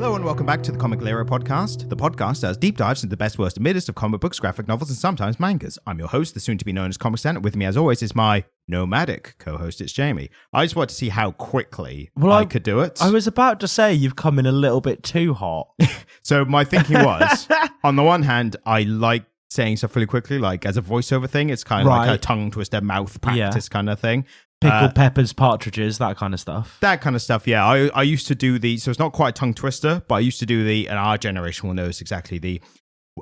Hello and welcome back to the Comic Lero podcast. The podcast does deep dives into the best, worst, and midst of comic books, graphic novels, and sometimes mangas. I'm your host, the soon-to-be known as Comic Stan. With me, as always, is my nomadic co-host, it's Jamie. I just want to see how quickly I could do it. I was about to say you've come in a little bit too hot. So my thinking was, on the one hand, I like saying stuff really quickly, like as a voiceover thing. It's kind of like a tongue twister, mouth practice kind of thing. Pickled peppers, partridges, that kind of stuff. That kind of stuff, yeah. I used to do the, so it's not quite a tongue twister, but I used to do the, and our generation will know this exactly, the,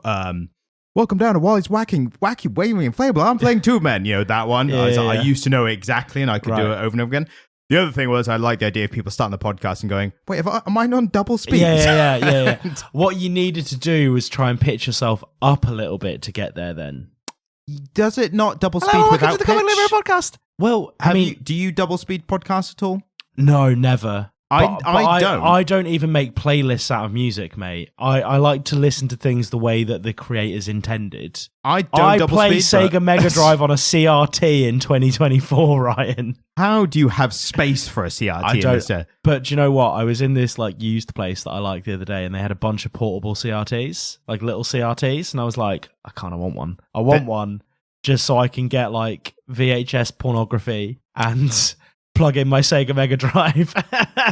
welcome down to Wally's wacky, waving inflatable. I'm playing Two Men, you know, that one. I used to know it exactly, and I could do it over and over again. The other thing was, I like the idea of people starting the podcast and going, wait, am I on double speed? Yeah. What you needed to do was try and pitch yourself up a little bit to get there then. Does it not double speed Hello, without welcome to the Comic Lero podcast. Well, do you double speed podcasts at all? No, never. I don't. I don't even make playlists out of music, mate. I like to listen to things the way that the creators intended. I play Sega Mega Drive on a CRT in 2024, Ryan. How do you have space for a CRT? I don't. But do you know what? I was in this like used place that I liked the other day, and they had a bunch of portable CRTs, like little CRTs, and I was like, I kind of want one. I want one just so I can get like VHS pornography and plug in my Sega Mega Drive.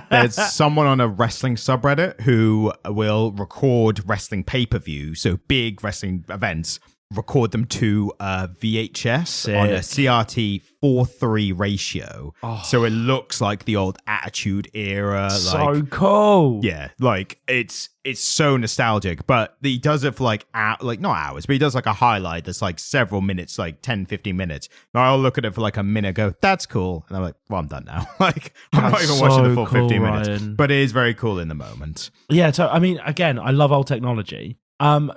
There's someone on a wrestling subreddit who will record wrestling pay-per-view, so big wrestling events, record them to VHS on a CRT 4:3 ratio. So it looks like the old Attitude Era. So cool. Yeah, like it's so nostalgic, but he does it for like not hours, but he does like a highlight that's like several minutes, like 10, 15 minutes. And I'll look at it for like a minute, go, that's cool. And I'm like, well, I'm done now. Like, I'm not even watching the full 15 minutes. Ryan. But it is very cool in the moment. Yeah, so I mean, again, I love old technology.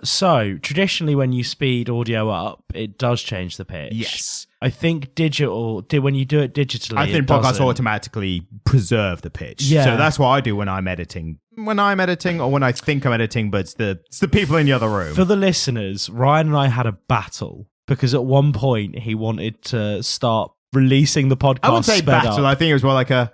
So traditionally when you speed audio up, it does change the pitch. Yes. I think when you do it digitally, I think podcasts automatically preserve the pitch. Yeah. So that's what I do when I'm editing. When I'm editing or when I think I'm editing, but it's the people in the other room. For the listeners, Ryan and I had a battle because at one point he wanted to start releasing the podcast. I wouldn't say battle. I think it was more like a,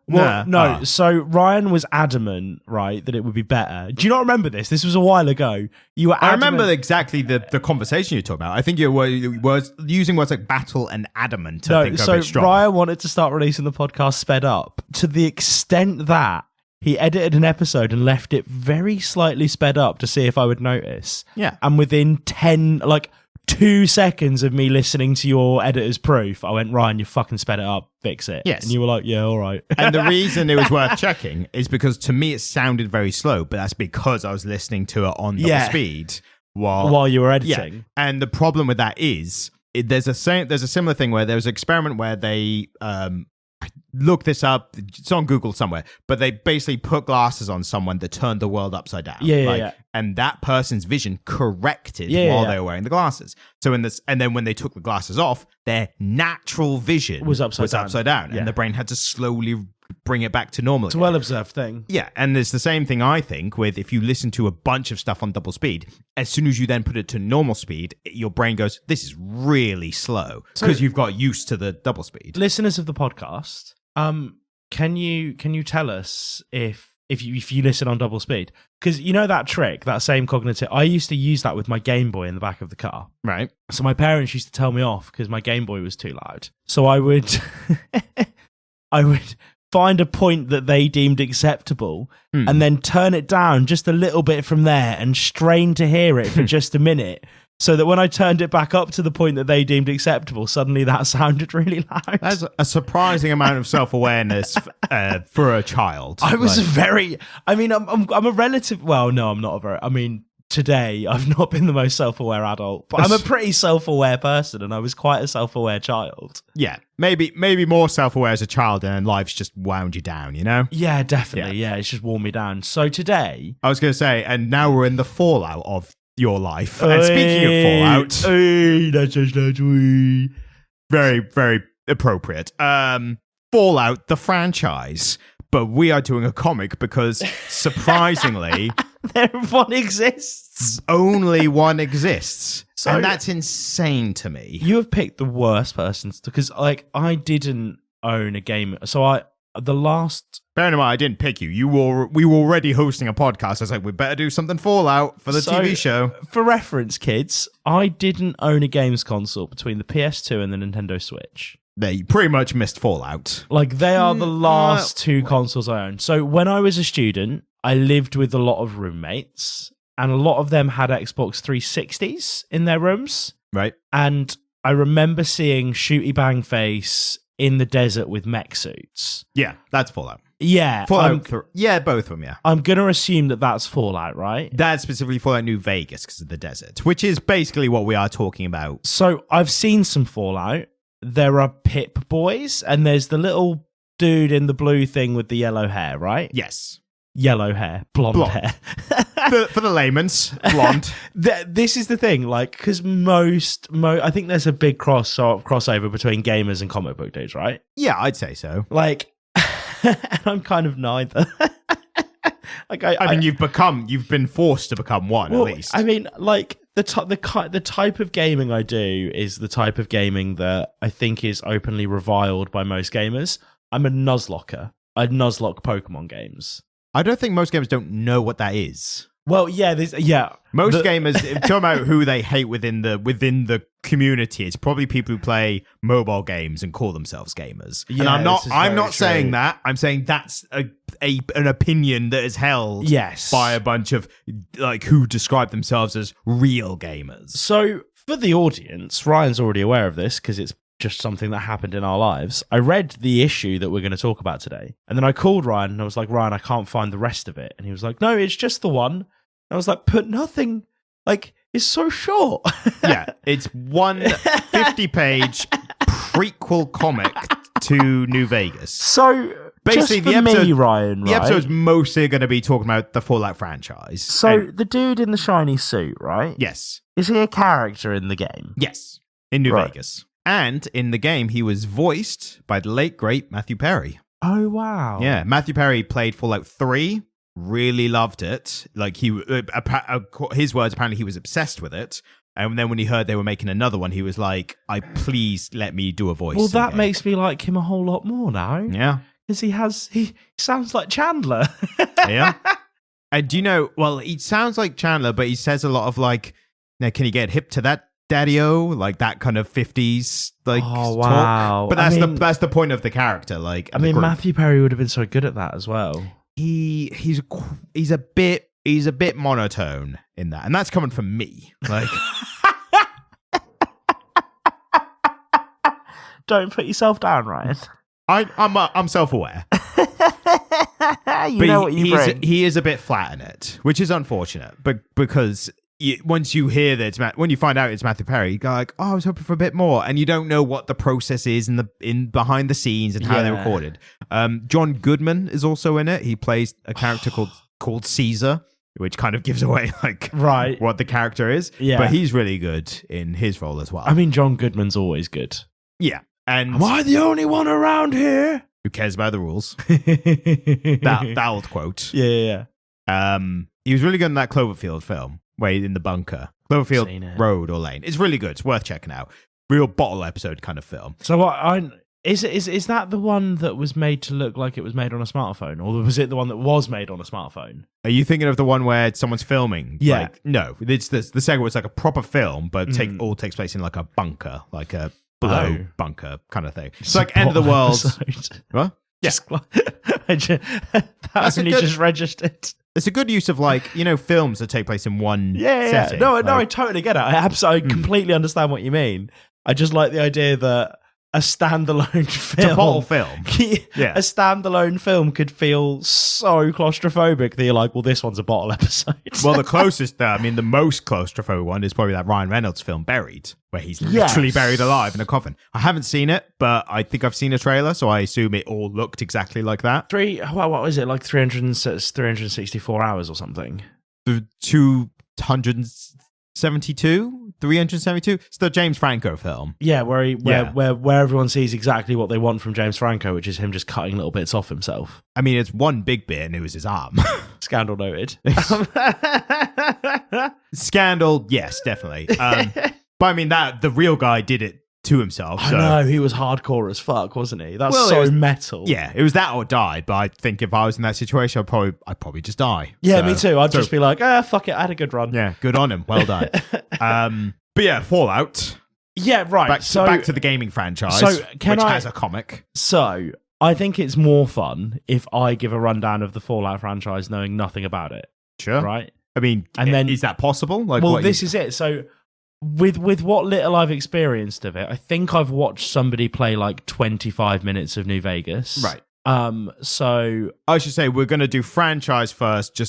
no. So Ryan was adamant, right, that it would be better. Do you not remember this? This was a while ago. You were. I remember exactly the conversation you talked about. I think you were using words like battle and adamant. So Ryan wanted to start releasing the podcast sped up to the extent that he edited an episode and left it very slightly sped up to see if I would notice. Yeah. And within 2 seconds of me listening to your editor's proof, I went, Ryan, you fucking sped it up, fix it. Yes. And you were like, yeah, all right. And the reason it was worth checking is because to me it sounded very slow, but that's because I was listening to it on double speed while you were editing. Yeah. And the problem with that is there's a similar thing where there was an experiment where they look this up, it's on Google somewhere, but they basically put glasses on someone that turned the world upside down. Yeah. And that person's vision corrected while they were wearing the glasses. So and then when they took the glasses off, their natural vision was upside down. And the brain had to slowly bring it back to normal. It's a well-observed thing. Yeah, and it's the same thing, I think, with if you listen to a bunch of stuff on double speed, as soon as you then put it to normal speed, your brain goes, this is really slow, because you've got used to the double speed. Listeners of the podcast, can you tell us if you listen on double speed? Because you know that trick, that same cognitive, I used to use that with my Game Boy in the back of the car. Right. So my parents used to tell me off because my Game Boy was too loud. So I would find a point that they deemed acceptable and then turn it down just a little bit from there and strain to hear it for just a minute. So that when I turned it back up to the point that they deemed acceptable, suddenly that sounded really loud. That's a surprising amount of self-awareness for a child. I'm a relative. Well, no, I'm not today I've not been the most self-aware adult, but I'm a pretty self-aware person, and I was quite a self-aware child. Yeah, maybe more self-aware as a child, and life's just wound you down, you know? Yeah, definitely. Yeah, it's just worn me down. So today, I was going to say, and now we're in the fallout of your life. And speaking of fallout, very, very appropriate. Fallout, the franchise. But we are doing a comic because, surprisingly, one exists. Only one exists. So, and that's insane to me. You have picked the worst person because, I didn't own a game. So the last... Bear in mind, I didn't pick you. We were already hosting a podcast. I was like, we better do something Fallout for the TV show. For reference, kids, I didn't own a games console between the PS2 and the Nintendo Switch. They pretty much missed Fallout. Like, they are the last two consoles I owned. So when I was a student, I lived with a lot of roommates, and a lot of them had Xbox 360s in their rooms. Right. And I remember seeing Shooty Bang Face in the desert with mech suits. Yeah, that's Fallout. Yeah. Fallout. Yeah, both of them, yeah. I'm going to assume that that's Fallout, right? That's specifically Fallout New Vegas because of the desert, which is basically what we are talking about. So I've seen some Fallout. There are Pip Boys, and there's the little dude in the blue thing with the yellow hair, right? Yes. Yellow hair, blonde hair. For the layman's, blonde. This is the thing, like, because I think there's a big crossover between gamers and comic book dudes, right? Yeah, I'd say so. Like, and I'm kind of neither. Like, I mean, you've been forced to become one, at least. I mean, like, the type of gaming I do is the type of gaming that I think is openly reviled by most gamers. I'm a nuzlocker. I nuzlock Pokemon games. I don't think most gamers don't know what that is. Well, Most gamers, talking about who they hate within the community, it's probably people who play mobile games and call themselves gamers. Yeah, and I'm not saying that. I'm saying that's an opinion that is held by a bunch of like who describe themselves as real gamers. So for the audience, Ryan's already aware of this because it's just something that happened in our lives. I read the issue that we're going to talk about today, and then I called Ryan and I was like, Ryan, I can't find the rest of it. And he was like, no, it's just the one. And I was like, but nothing, like, it's so short. Yeah, it's one 50-page prequel comic to New Vegas. So basically, just for me, Ryan, the episode's mostly going to be talking about the Fallout franchise. So the dude in the shiny suit, right? Yes. Is he a character in the game? Yes, in New Vegas. And in the game, he was voiced by the late, great Matthew Perry. Oh, wow. Yeah, Matthew Perry played Fallout 3, really loved it. Like, his words, apparently he was obsessed with it. And then when he heard they were making another one, he was like, please let me do a voice. Well, that makes me like him a whole lot more now. Yeah. Because he sounds like Chandler. Yeah. And do you know, well, he sounds like Chandler, but he says a lot of like, now, can you get hip to that? Daddy-o, like that kind of 50s like talk. But that's the point of the character. Like, I mean, Matthew Perry would have been so good at that as well. He's a bit monotone in that, and that's coming from me. Like, don't put yourself down, Ryan. I'm self-aware. You know what you bring. He is a bit flat in it, which is unfortunate, but because. Once you hear that when you find out it's Matthew Perry, you go like, "Oh, I was hoping for a bit more," and you don't know what the process is in behind the scenes and how they recorded. John Goodman is also in it. He plays a character called Caesar, which kind of gives away like what the character is. Yeah, but he's really good in his role as well. I mean, John Goodman's always good. Yeah, and am I the only one around here who cares about the rules? that old quote. Yeah. He was really good in that Cloverfield film. Way in the bunker, Cloverfield Road or Lane. It's really good. It's worth checking out. Real bottle episode kind of film. So what? Is that the one that was made to look like it was made on a smartphone, or was it the one that was made on a smartphone? Are you thinking of the one where someone's filming? Yeah. Like, no, it's the second one. It's like a proper film, but all takes place in like a bunker, like a below bunker kind of thing. It's like end of the world. What? Yeah. That's only just registered. It's a good use of like, films that take place in one setting. No, I totally get it. I completely understand what you mean. I just like the idea that a standalone film. It's a bottle film. A standalone film could feel so claustrophobic that you're like, well, this one's a bottle episode. Well, the most claustrophobic one is probably that Ryan Reynolds film, Buried, where he's literally buried alive in a coffin. I haven't seen it, but I think I've seen a trailer, so I assume it all looked exactly like that. What was it, like 364 hours or something? 372. It's the James Franco film. Yeah, where everyone sees exactly what they want from James Franco, which is him just cutting little bits off himself. I mean, it's one big bit, and it was his arm. Scandal noted. Scandal, yes, definitely. But I mean, that the real guy did it to himself. I know, he was hardcore as fuck, wasn't he? That's Well, it so was- metal. Yeah, it was that or die. But I think if I was in that situation, I'd probably just die. Yeah, So- me too. I'd just be like, fuck it, I had a good run. Yeah, good on him. Well done. But yeah, Fallout. Yeah, right. Back to the gaming franchise, so which can I- has a comic. So, I think it's more fun if I give a rundown of the Fallout franchise knowing nothing about it, Sure. right? I mean, And then- is that possible? Like, Well, what this is it. So, with what little I've experienced of it, I think I've watched somebody play like 25 minutes of New Vegas. Right. So I should say we're going to do franchise first,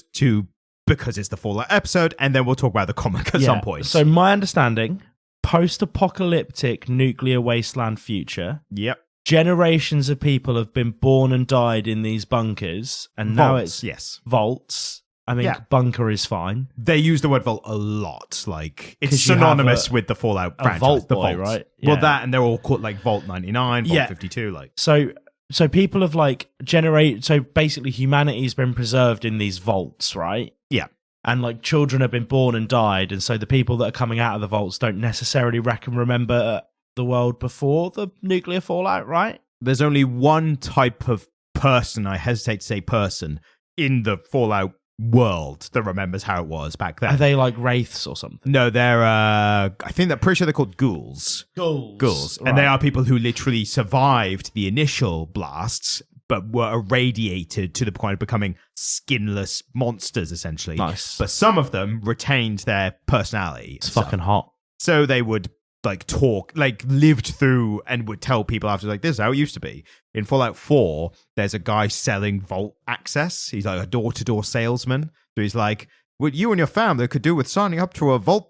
because it's the Fallout episode, and then we'll talk about the comic at some point. So my understanding, post-apocalyptic nuclear wasteland future. Yep. Generations of people have been born and died in these bunkers, and now Vaults, it's yes. vaults. I mean, Yeah. bunker is fine. They use the word vault a lot. Like, it's 'Cause you have synonymous with the Fallout franchise. vault the boy, vault, right? Well, Yeah. that, and they're all called like Vault 99, Vault Yeah. 52. Like, So people have like so basically humanity's been preserved in these vaults, right? Yeah. And like children have been born and died, and so the people that are coming out of the vaults don't necessarily remember the world before the nuclear fallout, right? there's only one type of person, I hesitate to say person, in the Fallout world that remembers how it was back then. Are they like wraiths or something? No, they're, I think they're pretty sure they're called ghouls. Ghouls. And they are people who literally survived the initial blasts, but were irradiated to the point of becoming skinless monsters, essentially. Nice. But some of them retained their personality. It's fucking hot. So they would like talk, like lived through and would tell people after, like, this is how it used to be. In Fallout 4, there's a guy selling vault access. He's like a door-to-door salesman. So he's like, what you and your family could do with signing up to a vault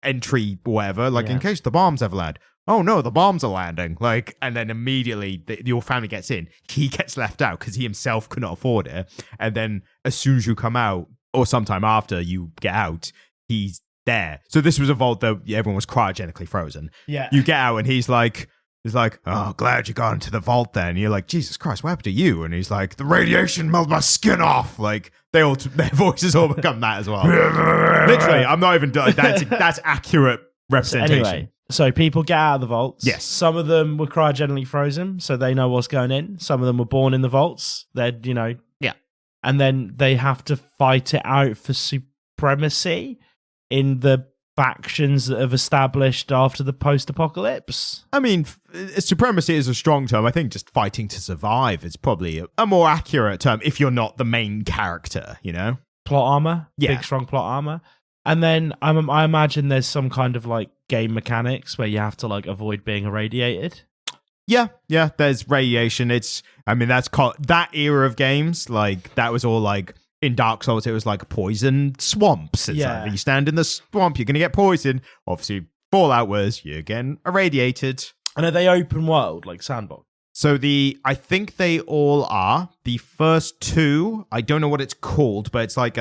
entry, whatever, like in case the bombs ever land. Oh no, the bombs are landing. Like, and then immediately your family gets in. He gets left out because he himself could not afford it. And then as soon as you come out, or sometime after you get out, he's there. So this was a vault that everyone was cryogenically frozen. Yeah. You get out and he's like, oh, glad you got into the vault then. And you're like, Jesus Christ, what happened to you? And he's like, the radiation melted my skin off. Like, their voices all become that as well. Literally, I'm not even done. That's accurate representation. Anyway, so people get out of the vaults. Yes. Some of them were cryogenically frozen, so they know what's going in. Some of them were born in the vaults. They're, Yeah. And then they have to fight it out for supremacy in the factions that have established after the post-apocalypse. I mean, supremacy is a strong term. I think just fighting to survive is probably a more accurate term if you're not the main character, Plot armor. Yeah. Big, strong plot armor. And then I imagine there's some kind of like game mechanics where you have to like avoid being irradiated. Yeah, there's radiation. That's called that era of games. Like, that was all like in Dark Souls, it was like poison swamps. It's like, you stand in the swamp, you're going to get poisoned. Obviously, Fallout was you're getting irradiated. And are they open world, like sandbox? So I think they all are. The first two, I don't know what it's called, but it's like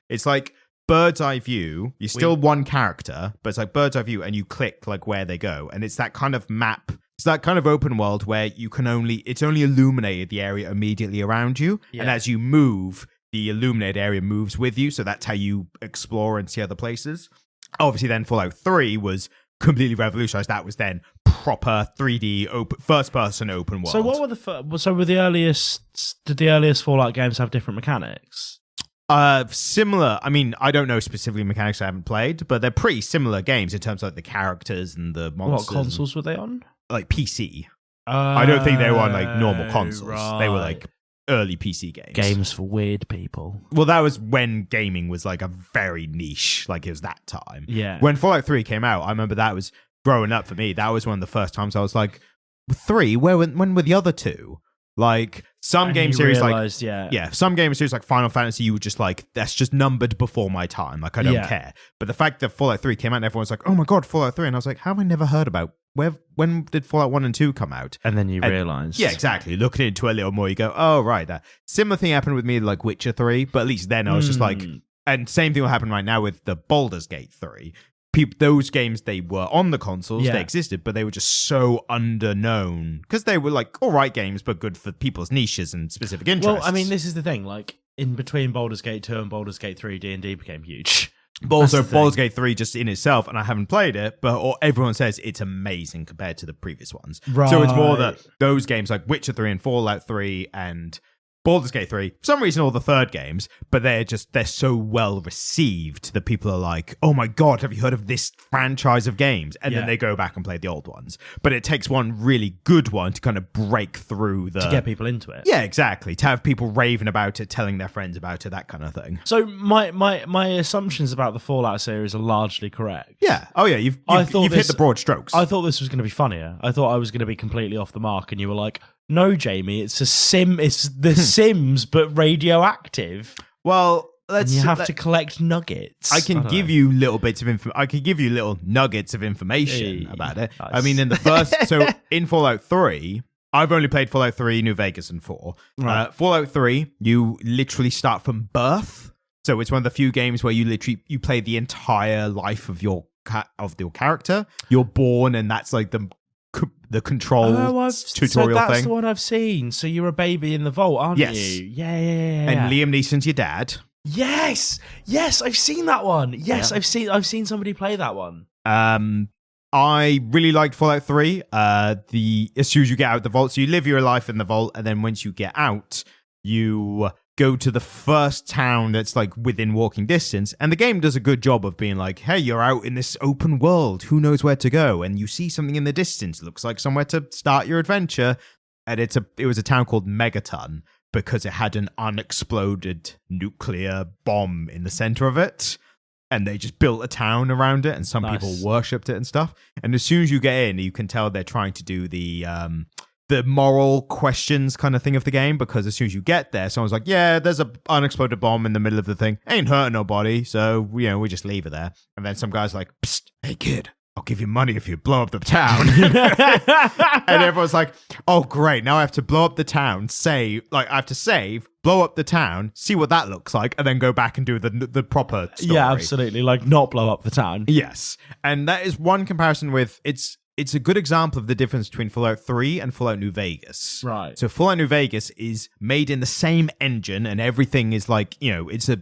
it's like bird's eye view. You're still one character, but it's like bird's eye view, and you click like where they go. And it's that kind of map. It's that kind of open world where it's only illuminated the area immediately around you. Yeah. And as you move, the illuminated area moves with you. So that's how you explore and see other places. Obviously, then Fallout 3 was completely revolutionized. That was then proper 3D first-person open world. So what were the earliest? Did the earliest Fallout games have different mechanics? Similar. I mean, I don't know specifically mechanics. I haven't played, but they're pretty similar games in terms of like the characters and the monsters. What consoles were they on? Like PC. I don't think they were on like normal consoles. Right. They were like early PC games. Games for weird people. Well, that was when gaming was like a very niche. Like, it was that time. Yeah. When Fallout 3 came out, I remember that was growing up for me. That was one of the first times I was like, 3? When were the other two? Like, some game series realized, like some game series like Final Fantasy, you were just like, that's just numbered before my time. Like, I don't care. But the fact that Fallout 3 came out and everyone's like, oh my god, Fallout 3, and I was like, how have I never heard about? When did Fallout 1 and 2 come out? And then you realized. Yeah, exactly. Looking into it a little more, you go, oh, right. That similar thing happened with me like Witcher 3, but at least then I was just like, and same thing will happen right now with the Baldur's Gate 3. Those games, they were on the consoles, they existed, but they were just so underknown because they were like all right games, but good for people's niches and specific interests. Well, I mean, this is the thing. Like, in between Baldur's Gate 2 and Baldur's Gate 3, D&D became huge. But also That's the Baldur's thing. Gate 3 just in itself, and I haven't played it, but everyone says it's amazing compared to the previous ones. Right. So it's more that those games like Witcher 3 and Fallout 3 and Baldur's Gate 3, for some reason all the third games, but they're so well received that people are like, oh my god, have you heard of this franchise of games? And then they go back and play the old ones. But it takes one really good one to kind of break through to get people into it. Yeah, exactly. To have people raving about it, telling their friends about it, that kind of thing. So my assumptions about the Fallout series are largely correct. Yeah. Oh yeah, you've hit the broad strokes. I thought this was going to be funnier. I thought I was going to be completely off the mark, and you were like, no, Jamie, it's a sim. It's the Sims, but radioactive. Well, and you have to collect nuggets. I can give you little bits of I can give you little nuggets of information about it. Nice. I mean, in the first, so in Fallout 3, I've only played Fallout 3, New Vegas, and 4. Right. Fallout 3, you literally start from birth. So it's one of the few games where you play the entire life of your character. You're born, and that's like the control tutorial so that's thing. the one I've seen. So you're a baby in the vault, aren't you? Yeah. And Liam Neeson's your dad. Yes, I've seen that one. Yes, yeah. I've seen somebody play that one. I really liked Fallout 3. As soon as you get out of the vault, so you live your life in the vault, and then once you get out, you go to the first town that's like within walking distance, and the game does a good job of being like, hey, you're out in this open world, who knows where to go, and you see something in the distance, looks like somewhere to start your adventure, and it was a town called Megaton because it had an unexploded nuclear bomb in the center of it, and they just built a town around it, and some people worshipped it and stuff. And as soon as you get in, you can tell they're trying to do the moral questions kind of thing of the game, because as soon as you get there, someone's like, yeah, there's an unexploded bomb in the middle of the thing. Ain't hurting nobody, so, we just leave it there. And then some guy's like, psst, hey kid, I'll give you money if you blow up the town. And everyone's like, oh great, now I have to blow up the town, I have to save, blow up the town, see what that looks like, and then go back and do the proper story. Yeah, absolutely. Like, not blow up the town. Yes. And that is one comparison with, it's a good example of the difference between Fallout 3 and Fallout New Vegas. Right. So Fallout New Vegas is made in the same engine, and everything is like, it's a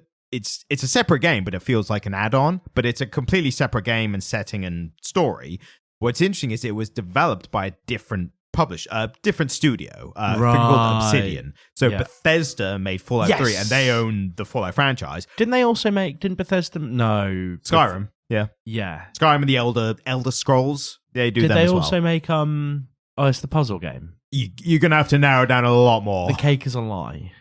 separate game, but it feels like an add-on, but it's a completely separate game and setting and story. What's interesting is it was developed by a different different studio, a thing called Obsidian. So Bethesda made Fallout 3, and they own the Fallout franchise. Didn't Bethesda? No. Skyrim. Yeah. Skyrim and the Elder Scrolls. They do. Did they as also well. make it's the puzzle game. You're gonna have to narrow down a lot more. The Cake is a Lie.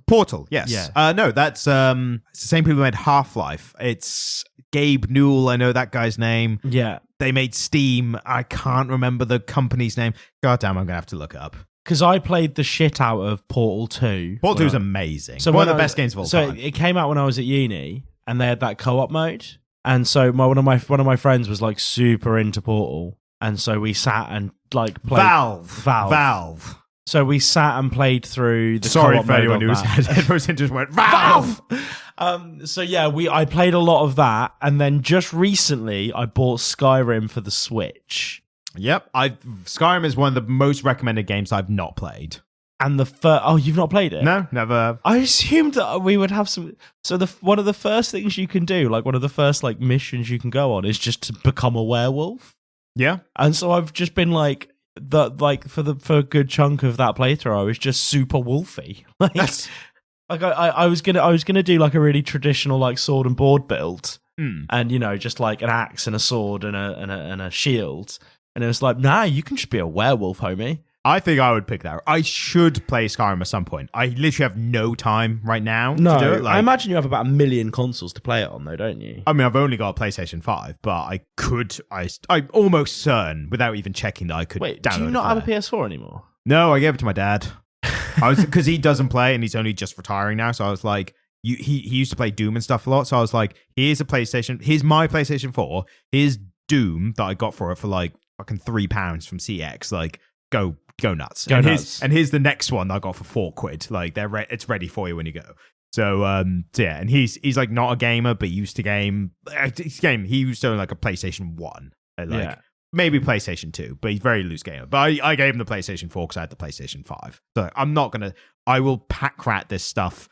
Portal, yes. Yeah. No, that's it's the same people who made Half-Life. It's Gabe Newell, I know that guy's name. Yeah. They made Steam. I can't remember the company's name. God damn, I'm gonna have to look it up. Because I played the shit out of Portal 2. Portal 2 is amazing. So one of the best games of all time. So it came out when I was at uni, and they had that co-op mode. And so one of my friends was like super into Portal, and so we sat and like played Valve. So we sat and played through the Sorry co-op for anyone mode who's had headphones in, just went Valve. So yeah, I played a lot of that, and then just recently I bought Skyrim for the Switch. Yep, Skyrim is one of the most recommended games I've not played. And you've not played it? No, never. I assumed that we would have some. So one of the first things you can do, like one of the first like missions you can go on, is just to become a werewolf. Yeah, and so I've just been like for a good chunk of that playthrough, I was just super wolfy. I was gonna do like a really traditional like sword and board build, and just like an axe and a sword and a shield, and it was like, nah, you can just be a werewolf, homie. I think I would pick that. I should play Skyrim at some point. I literally have no time right now to do it. I imagine you have about 1 million consoles to play it on, though, don't you? I mean, I've only got a PlayStation 5, but I'm almost certain, without even checking, that I could download it. Do you not have a PS4 anymore? No, I gave it to my dad. Because he doesn't play, and he's only just retiring now, so I was like, he used to play Doom and stuff a lot, so I was like, here's my PlayStation 4, here's Doom that I got for it for like fucking £3 from CX, like, go nuts. Here's the next one that I got for £4. Like it's ready for you when you go. So yeah, and he's like not a gamer, but he used to game. He used to own like a PlayStation 1, maybe PlayStation 2, but he's a very loose gamer. But I gave him the PlayStation 4 because I had the PlayStation 5. So I will pack rat this stuff.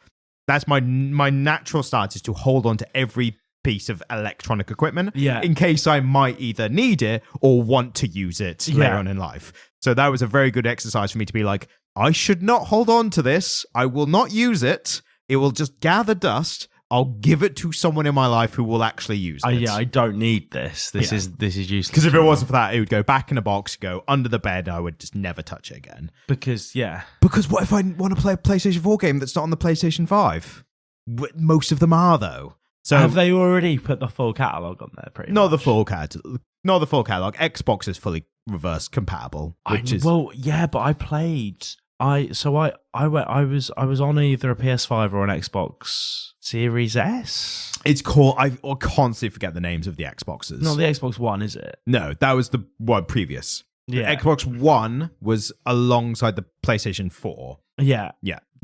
That's my natural stance, is to hold on to every piece of electronic equipment Yeah. in case I might either need it or want to use it later on in life. So that was a very good exercise for me to be like, I should not hold on to this. I will not use it. It will just gather dust. I'll give it to someone in my life who will actually use it. Yeah, I don't need this. This is useless. Because if it wasn't for that, it would go back in a box, go under the bed, and I would just never touch it again. Because what if I want to play a PlayStation 4 game that's not on the PlayStation 5? Most of them are, though. So have they already put the full catalog on there? Pretty not much? the full catalog. Not the full catalog. Xbox is fully reverse compatible, which is but I played. I was on either a PS5 or an Xbox Series S. It's called. I constantly forget the names of the Xboxes. Not the Xbox One, is it? No, that was the one previous. Yeah, The Xbox One was alongside the PlayStation 4. Yeah.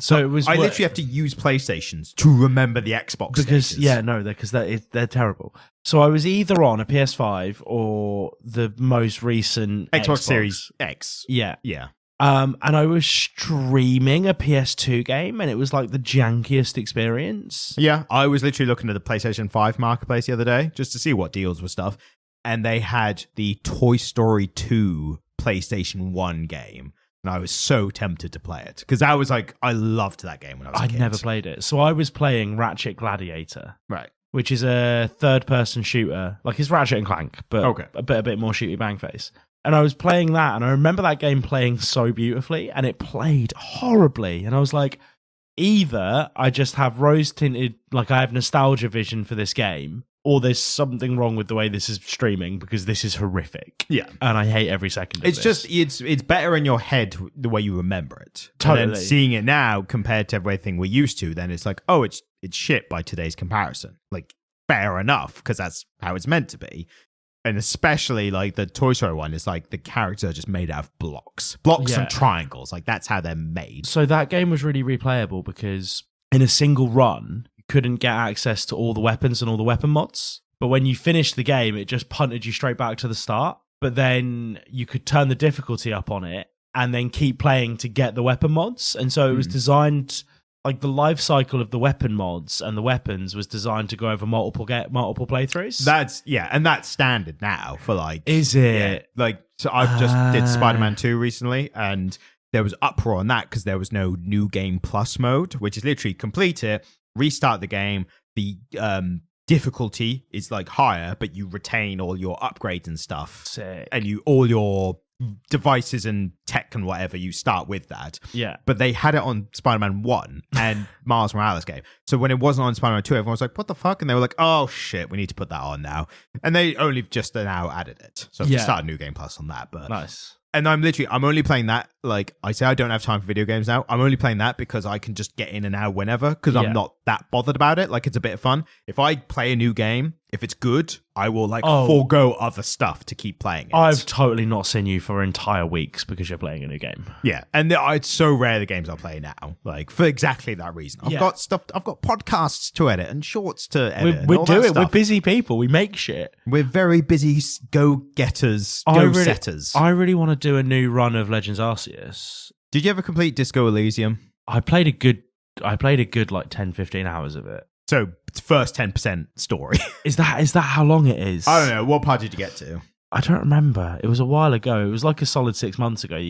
So it was. I literally have to use PlayStations to remember the Xbox because stages. they're terrible. So I was either on a PS5 or the most recent Xbox Series X. Yeah. Yeah. And I was streaming a PS2 game, and it was like the jankiest experience. Yeah, I was literally looking at the PlayStation 5 marketplace the other day just to see what deals were stuff, and they had the Toy Story 2 PlayStation 1 game, and I was so tempted to play it because I was like, I loved that game when I was a kid. I'd never played it. So I was playing Ratchet Gladiator. Right. Which is a third-person shooter. Like, it's Ratchet and Clank, but a bit more shooty bang face. And I was playing that, and I remember that game playing so beautifully, and it played horribly. And I was like, either I just have rose-tinted, like I have nostalgia vision for this game, or there's something wrong with the way this is streaming, because this is horrific. Yeah. And I hate every second of It's this. just, it's better in your head the way you remember it. Totally. And then seeing it now compared to everything we're used to, then it's like, oh, it's shit by today's comparison. Like, fair enough, because that's how it's meant to be. And especially like the Toy Story one is like the characters are just made out of blocks and triangles. Like that's how they're made. So that game was really replayable because in a single run, you couldn't get access to all the weapons and all the weapon mods. But when you finished the game, it just punted you straight back to the start. But then you could turn the difficulty up on it and then keep playing to get the weapon mods. And so it was designed, like the life cycle of the weapon mods and the weapons was designed to go over multiple playthroughs. And that's standard now for like. Is it? Yeah, like, so I just did Spider-Man 2 recently, and there was uproar on that because there was no New Game Plus mode, which is literally complete it, restart the game. The difficulty is like higher, but you retain all your upgrades and stuff. Sick. And all your devices and tech and whatever, you start with that. Yeah. But they had it on Spider-Man 1 and Miles Morales game. So when it wasn't on Spider-Man 2, everyone was like, what the fuck? And they were like, oh shit, we need to put that on now. And they only just now added it. So we started New Game Plus on that. But nice. And I'm only playing that. Like I say, I don't have time for video games now. I'm only playing that because I can just get in and out whenever because I'm not that bothered about it. Like it's a bit of fun. If I play a new game, if it's good, I will forego other stuff to keep playing it. I've totally not seen you for entire weeks because you're playing a new game. Yeah. And it's so rare the games I play now. Like for exactly that reason. I've got podcasts to edit and shorts to edit. We do it. We're busy people. We make shit. We're very busy go-getters, go-setters. I really want to do a new run of Legends Arceus. Did you ever complete Disco Elysium? I played a good like 10, 15 hours of it. So it's first 10% story. Is that how long it is? I don't know. What part did you get to? I don't remember. It was a while ago. It was like a solid 6 months ago.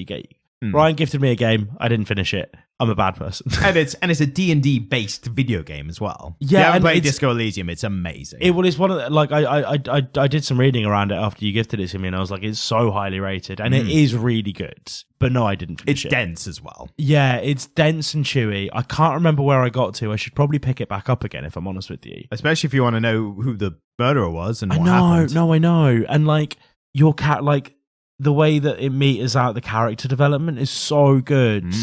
Ryan gifted me a game. I didn't finish it. I'm a bad person. and it's a D&D based video game as well. Yeah, if you haven't played Disco Elysium, it's amazing. It's one of the, like I did some reading around it after you gifted it to me, and I was like, it's so highly rated, and it is really good. But no, I didn't finish it. It's dense as well. Yeah, it's dense and chewy. I can't remember where I got to. I should probably pick it back up again if I'm honest with you. Especially if you want to know who the murderer was and what happened. I know. And like your cat, like the way that it meters out the character development is so good.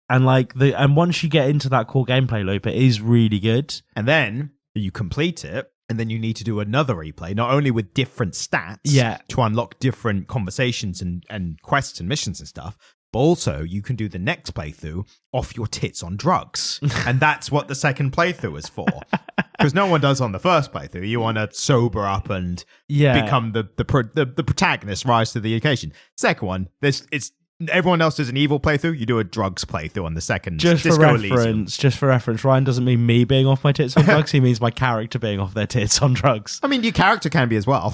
And like and once you get into that core gameplay loop, it is really good. And then you complete it, and then you need to do another replay, not only with different stats to unlock different conversations and quests and missions and stuff, but also you can do the next playthrough off your tits on drugs. And that's what the second playthrough is for. Because no one does on the first playthrough. You want to sober up and become the protagonist, rise to the occasion. Second one, it's everyone else does an evil playthrough, you do a drugs playthrough on the second. Just for reference, Ryan doesn't mean me being off my tits on drugs. He means my character being off their tits on drugs. I mean, your character can be as well.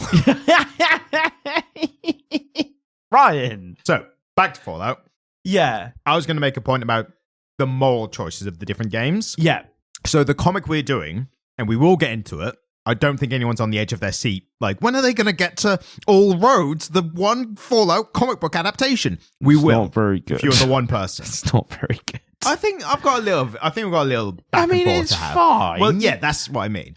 Ryan. So, back to Fallout. Yeah. I was going to make a point about the moral choices of the different games. Yeah. So, the comic we're doing, and we will get into it, I don't think anyone's on the edge of their seat. Like, when are they going to get to All Roads, the one Fallout comic book adaptation? We it's will. Not very good. If you're the one person. It's not very good. I think we've got a little back and forth it's to have. fine. Well, yeah, that's what I mean.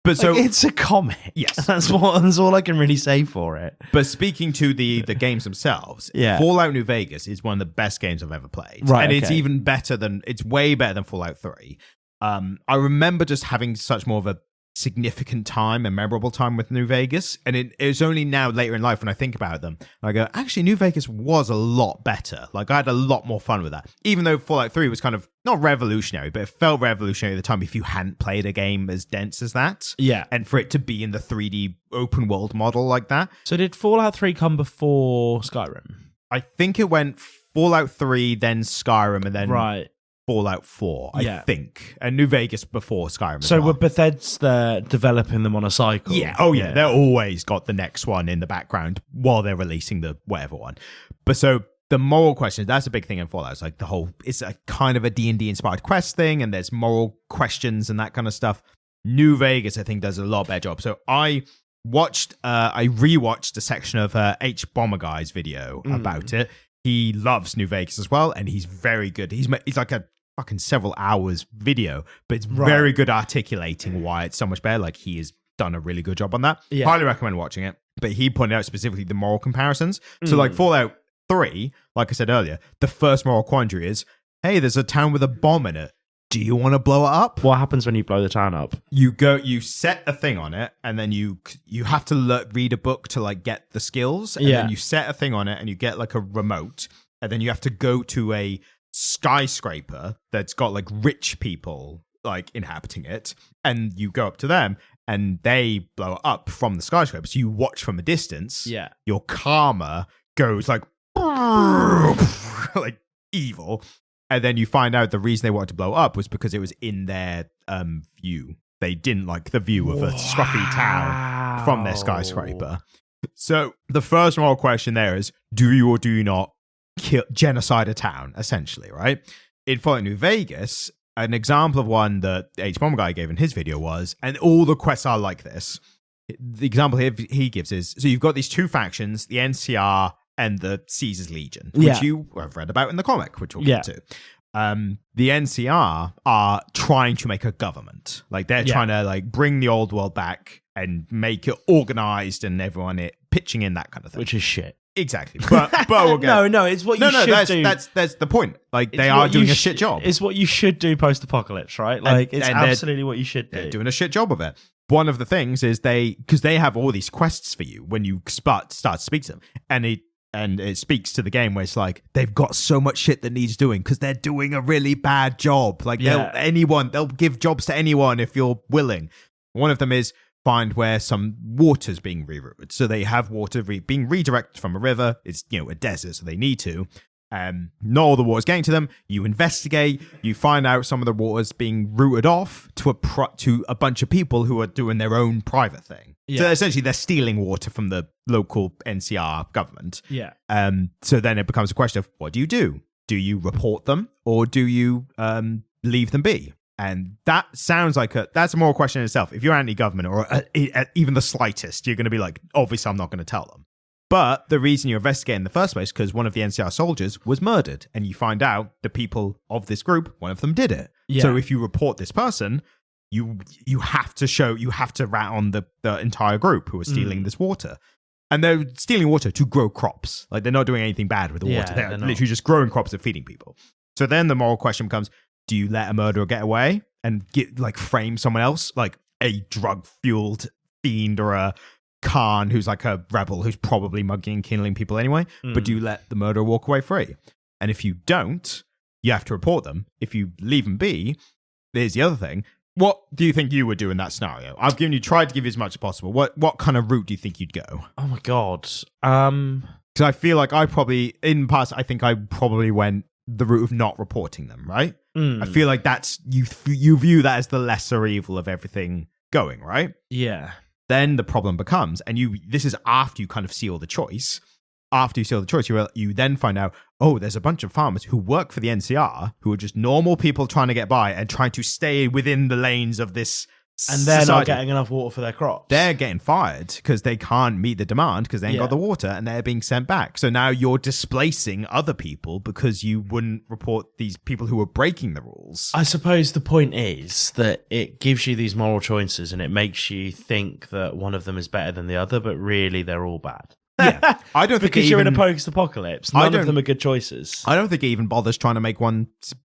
But so it's a comic. Yes. That's all I can really say for it. But speaking to the games themselves, Fallout New Vegas is one of the best games I've ever played. Right, and it's way better than Fallout 3. I remember just having such more of a significant time and memorable time with New Vegas, and it was only now later in life when I think about them I go, actually New Vegas was a lot better. Like, I had a lot more fun with that, even though Fallout 3 was kind of not revolutionary, but it felt revolutionary at the time if you hadn't played a game as dense as that. Yeah. And for it to be in the 3D open world model like that. So did Fallout 3 come before Skyrim? I think it went Fallout 3, then Skyrim, and then right. Fallout 4, I think. And New Vegas before Skyrim. So well. were Bethesda developing them on a cycle? Yeah. Oh, yeah. They're always got the next one in the background while they're releasing the whatever one. But so the moral question, that's a big thing in Fallout. It's like it's a kind of a D&D inspired quest thing, and there's moral questions and that kind of stuff. New Vegas, I think, does a lot better job. So I rewatched a section of H Bomber Guy's video about it. He loves New Vegas as well, and he's very good. He's like a fucking several hours video, but it's very good articulating why it's so much better. Like, he has done a really good job on that. Yeah. Highly recommend watching it. But he pointed out specifically the moral comparisons. So like Fallout 3, like I said earlier, the first moral quandary is, hey, there's a town with a bomb in it. Do you want to blow it up? What happens when you blow the town up? You set a thing on it, and then you have to read a book to like get the skills, and then you set a thing on it, and you get like a remote, and then you have to go to a skyscraper that's got like rich people like inhabiting it, and you go up to them, and they blow it up from the skyscraper. So you watch from a distance. Yeah, your karma goes like like evil. And then you find out the reason they wanted to blow up was because it was in their view. They didn't like the view of a scruffy town from their skyscraper. So the first moral question there is, do you or do you not genocide a town, essentially, right? In Fallout New Vegas, an example of one that H Bomb Guy gave in his video was, and all the quests are like this, the example he gives is, so you've got these two factions, the NCR and the Caesar's Legion, which you have read about in the comic, which we'll get to. The NCR are trying to make a government. Like, they're trying to like bring the old world back and make it organized and everyone pitching in, that kind of thing. Which is shit. Exactly. But we'll get... No, it's what you should do. That's the point. Like, they are doing a shit job. It's what you should do post-apocalypse, right? Like, it's absolutely what you should do. They're doing a shit job of it. One of the things is because they have all these quests for you when you start to speak to them. And it speaks to the game where it's like, they've got so much shit that needs doing because they're doing a really bad job. Like, they'll give jobs to anyone if you're willing. One of them is find where some water's being rerouted. So they have water being redirected from a river. It's, a desert, so they need to. Not all the water's getting to them. You investigate. You find out some of the water's being routed off to a bunch of people who are doing their own private thing. Yeah. So essentially, they're stealing water from the local NCR government. Yeah. So then it becomes a question of, what do you do? Do you report them, or do you leave them be? And that sounds like that's a moral question in itself. If you're anti-government or even the slightest, you're going to be like, obviously, I'm not going to tell them. But the reason you investigate in the first place, because one of the NCR soldiers was murdered, and you find out the people of this group, one of them did it. Yeah. So if you report this person, you have to rat on the entire group who are stealing this water. And they're stealing water to grow crops. Like, they're not doing anything bad with the water. They're literally just growing crops and feeding people. So then the moral question becomes, do you let a murderer get away and frame someone else, like a drug-fueled fiend or a Khan who's like a rebel who's probably mugging and killing people anyway, but do you let the murderer walk away free? And if you don't, you have to report them. If you leave them be, there's the other thing. What do you think you would do in that scenario? Tried to give you as much as possible. What kind of route do you think you'd go? Oh my God. Because I feel like in the past, I think I probably went the route of not reporting them, right? I feel like that's, you view that as the lesser evil of everything going, right? Yeah. Then the problem becomes, and this is after you kind of seal the choice. After you seal the choice, you then find out, oh, there's a bunch of farmers who work for the NCR who are just normal people trying to get by and trying to stay within the lanes of this and they're society. not getting enough water for their crops. They're getting fired because they can't meet the demand because they ain't got the water, and they're being sent back. So now you're displacing other people because you wouldn't report these people who are breaking the rules. I suppose the point is that it gives you these moral choices and it makes you think that one of them is better than the other, but really they're all bad. Yeah, I don't think because you're in a post-apocalypse. None of them are good choices. I don't think it even bothers trying to make one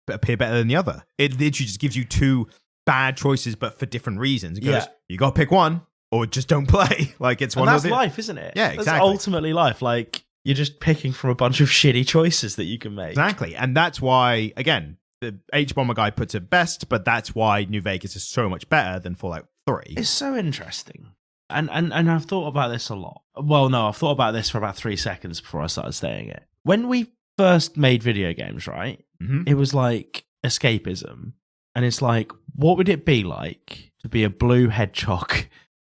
appear better than the other. It literally just gives you two bad choices, but for different reasons. It goes, you got to pick one, or just don't play. Like it's one. And that's life, isn't it? Yeah, exactly. That's ultimately life. Like you're just picking from a bunch of shitty choices that you can make. Exactly, and that's why, again, the H-Bomber guy puts it best, but that's why New Vegas is so much better than Fallout 3. It's so interesting. And I've thought about this a lot. Well, no, I've thought about this for about 3 seconds before I started saying it. When we first made video games, right? Mm-hmm. It was like escapism. And it's like, what would it be like to be a blue hedgehog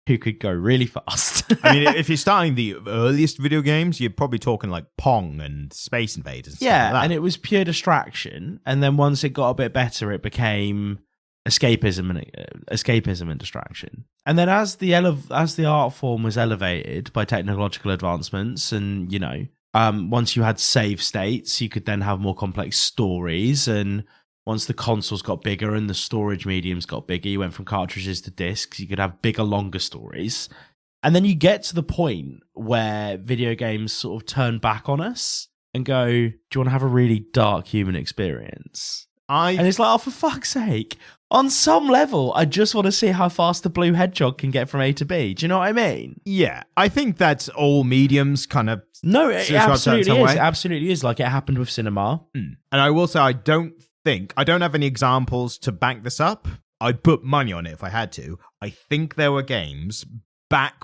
who could go really fast? I mean, if you're starting the earliest video games, you're probably talking like Pong and Space Invaders. And stuff like that. And it was pure distraction. And then once it got a bit better, it became escapism and distraction. And then as the art form was elevated by technological advancements, and once you had save states, you could then have more complex stories. And once the consoles got bigger and the storage mediums got bigger, you went from cartridges to discs. You could have bigger, longer stories. And then you get to the point where video games sort of turn back on us and go, "Do you want to have a really dark human experience?" And it's like, oh, for fuck's sake. On some level, I just want to see how fast the blue hedgehog can get from A to B. Do you know what I mean? Yeah, I think that's all mediums kind of... No, it absolutely is. It absolutely is. Like it happened with cinema. And I will say, I don't have any examples to back this up. I'd put money on it if I had to. I think there were games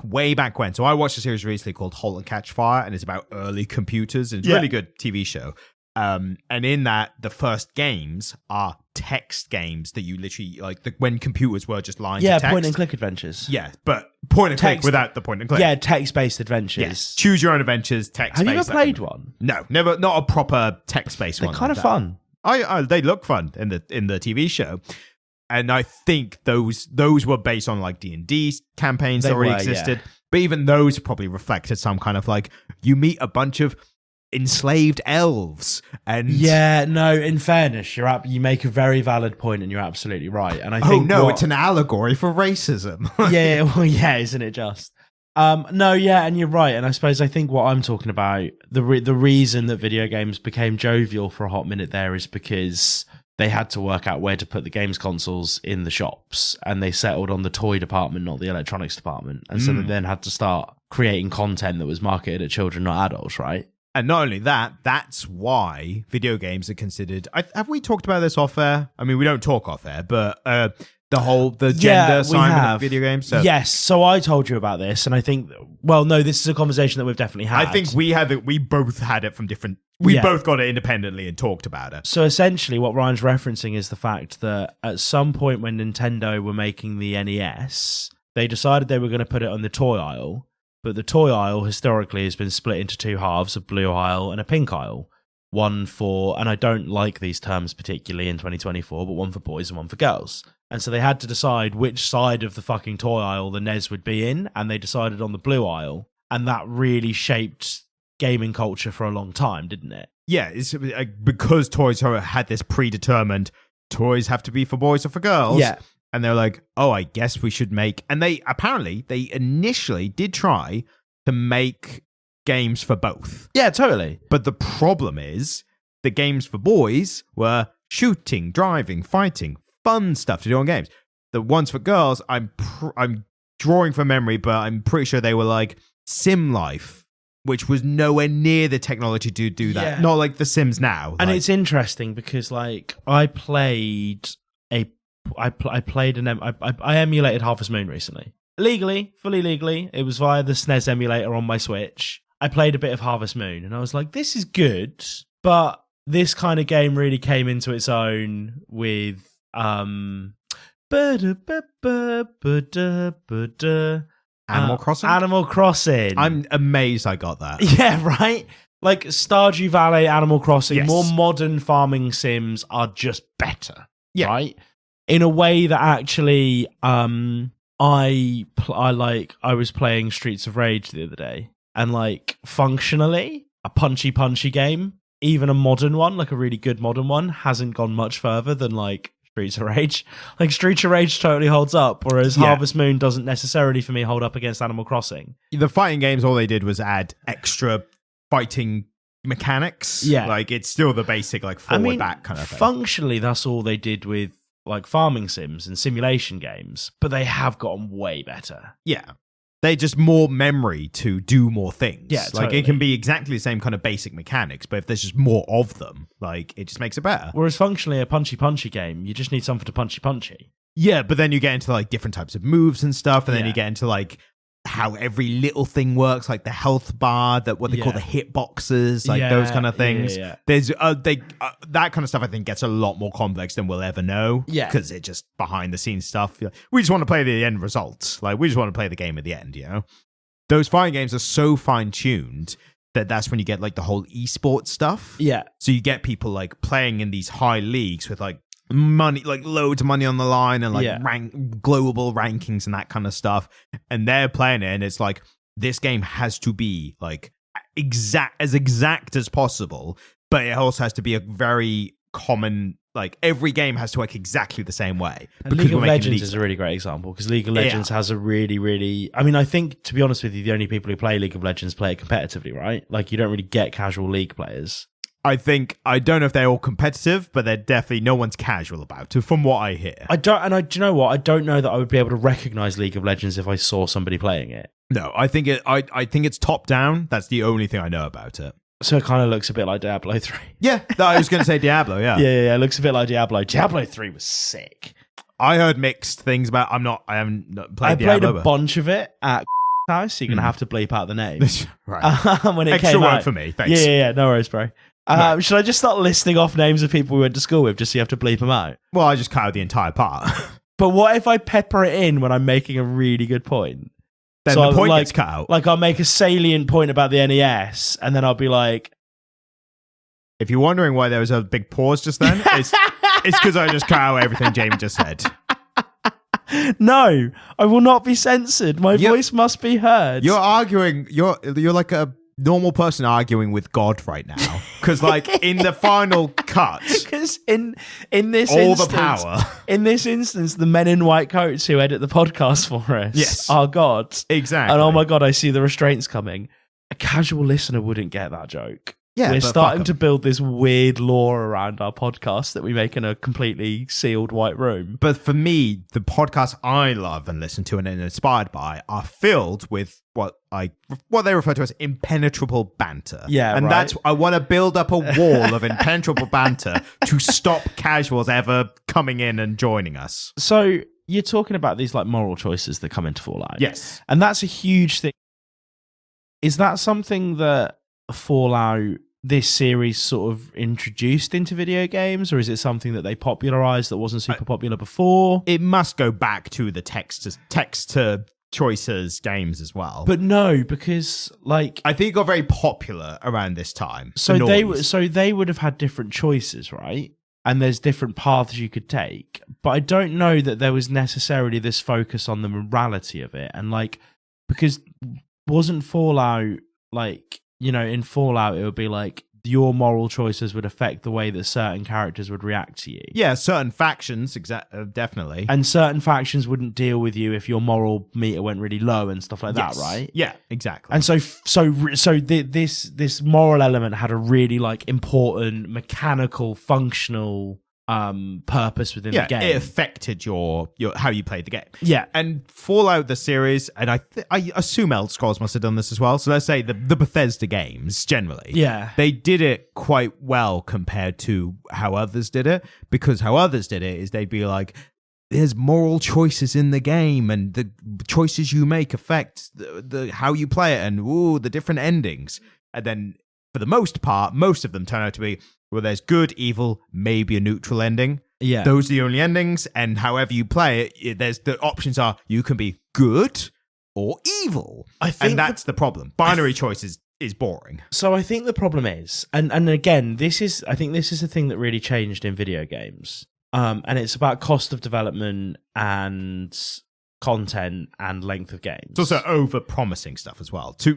way back when. So I watched a series recently called *Halt and Catch Fire*, and it's about early computers. And it's a really good TV show. And in that, the first games are text games that you literally, like, when computers were just lines of text. Yeah, point-and-click adventures. Yeah, but point-and-click without the point-and-click. Yeah, text-based adventures. Yes. Choose your own adventures, text-based. Have you ever played one? No, never. Not a proper text-based one. They're kind of fun. They look fun in the TV show. And I think those were based on, like, D&D campaigns that already existed. Yeah. But even those probably reflected some kind of, like, you meet a bunch of enslaved elves, and in fairness, you make a very valid point, and you're absolutely right. And I think it's an allegory for racism. Isn't it just? And you're right. And I think what I'm talking about, the reason that video games became jovial for a hot minute there is because they had to work out where to put the games consoles in the shops, and they settled on the toy department, not the electronics department. And so they then had to start creating content that was marketed at children, not adults, right? And not only that, that's why video games are considered... have we talked about this off air? I mean, we don't talk off air, but the gender assignment of video games. So. Yes, so I told you about this, and I think... Well, no, this is a conversation that we've definitely had. I think we both had it from different... We both got it independently and talked about it. So essentially what Ryan's referencing is the fact that at some point when Nintendo were making the NES, they decided they were going to put it on the toy aisle. But the toy aisle historically has been split into two halves, a blue aisle and a pink aisle. One for, and I don't like these terms particularly in 2024, but one for boys and one for girls. And so they had to decide which side of the fucking toy aisle the NES would be in, and they decided on the blue aisle. And that really shaped gaming culture for a long time, didn't it? Yeah, it's because toys had this predetermined, toys have to be for boys or for girls. Yeah. And they're like, oh, I guess we should make... And they initially did try to make games for both. Yeah, totally. But the problem is the games for boys were shooting, driving, fighting, fun stuff to do on games. The ones for girls, I'm drawing from memory, but I'm pretty sure they were like Sim Life, which was nowhere near the technology to do that. Yeah. Not like The Sims now. And it's interesting because, like, I emulated Harvest Moon recently. Fully legally. It was via the SNES emulator on my Switch. I played a bit of Harvest Moon, and I was like, this is good, but this kind of game really came into its own with Animal Crossing? Animal Crossing. I'm amazed I got that. Yeah, right? Like Stardew Valley, Animal Crossing, Yes. more modern farming sims are just better, Yeah. right? In a way that actually, I was playing Streets of Rage the other day, and like functionally, a punchy game, even a modern one, like a really good modern one, hasn't gone much further than like Streets of Rage. Like Streets of Rage totally holds up, whereas Harvest Moon doesn't necessarily for me hold up against Animal Crossing. The fighting games, all they did was add extra fighting mechanics. Yeah. Like it's still the basic like forward back kind of thing. Functionally, that's all they did with like farming sims and simulation games, but they have gotten way better. Yeah. They're just more memory to do more things. Yeah, Like totally. it can be exactly the same kind of basic mechanics, but if there's just more of them, like it just makes it better. Whereas functionally, a punchy game, you just need something to punchy. Yeah, but then you get into like different types of moves and stuff, and then Yeah. you get into like how every little thing works, like the health bar, that what they call Yeah. the hit boxes, like Yeah, those kind of things. yeah. There's that kind of stuff. I think gets a lot more complex than we'll ever know. Yeah. because it's just behind the scenes stuff. We just want to play the end results. Like we just want to play the game at the end. You know, those fighting games are so fine tuned that that's when you get like the whole esports stuff. Yeah. So you get people like playing in these high leagues with like money, like loads of money on the line, and like global rankings and that kind of stuff, and they're playing it, and it's like this game has to be like exact as possible, but it also has to be a very common, like every game has to work exactly the same way. And League of Legends is a really great example, because League of Legends has a really, I mean, I think, to be honest with you, the only people who play League of Legends play it competitively, right? Like you don't really get casual League players. I don't know if they're all competitive, but they're definitely, no one's casual about it, from what I hear. Do you know what? I don't know that I would be able to recognize League of Legends if I saw somebody playing it. No, I think it's top down. That's the only thing I know about it. So it kind of looks a bit like Diablo 3. Yeah, I was going to say Diablo, yeah. Yeah, it looks a bit like Diablo. Diablo 3 was sick. I heard mixed things about. I haven't played I Diablo. played a bunch of it at house, so you're gonna have to bleep out the name. Right. When it Extra came word out. for me, thanks. Yeah, no worries, bro. Should I just start listing off names of people we went to school with, just so you have to bleep them out? Well, I just cut out the entire part. But what if I pepper it in when I'm making a really good point? Then So the point like, gets cut out. Like I'll make a salient point about the NES, and then I'll be like, If you're wondering why there was a big pause just then, it's because I just cut out everything Jamie just said. no, I will not be censored. My voice must be heard. You're arguing. You're like a normal person arguing with God right now, because like in the final cut, Because in this all instance, the power. In this instance, the men in white coats who edit the podcast for us, Yes. are God. Exactly. And oh my god, I see the restraints coming. A casual listener wouldn't get that joke. Yeah, We're but starting fuck to 'em. build this weird lore around our podcast that we make in a completely sealed white room. But for me, the podcasts I love and listen to and am inspired by are filled with what they refer to as impenetrable banter. Yeah, and right. that's I want to build up a wall of impenetrable banter to stop casuals ever coming in and joining us. So you're talking about these like moral choices that come into Fallout. Yes. And that's a huge thing. Is that something that Fallout, this series, sort of introduced into video games, or is it something that they popularized that wasn't super popular before? It must go back to the text to choices games as well. But no, because like I think it got very popular around this time. so The they noise. would have had different choices, right? And there's different paths you could take. But I don't know that there was necessarily this focus on the morality of it. And like, because wasn't Fallout like, you know, in Fallout it would be like your moral choices would affect the way that certain characters would react to you. Yeah, certain factions, definitely. And certain factions wouldn't deal with you if your moral meter went really low and stuff like that, right? Yeah, exactly. And this moral element had a really like important mechanical, functional purpose within the game. It affected your how you played the game. Yeah. And Fallout the series, and I assume Elder Scrolls must have done this as well. So let's say the Bethesda games generally, they did it quite well compared to how others did it. Because how others did it is they'd be like, there's moral choices in the game, and the choices you make affect the how you play it, and the different endings. And then, for the most part, most of them turn out to be, well, there's good, evil, maybe a neutral ending. Yeah. Those are the only endings, and however you play it, there's the options are you can be good or evil. And that's the problem. Binary choices is boring. So I think the problem is, and again, I think this is the thing that really changed in video games. And it's about cost of development and content and length of games. It's also over-promising stuff as well to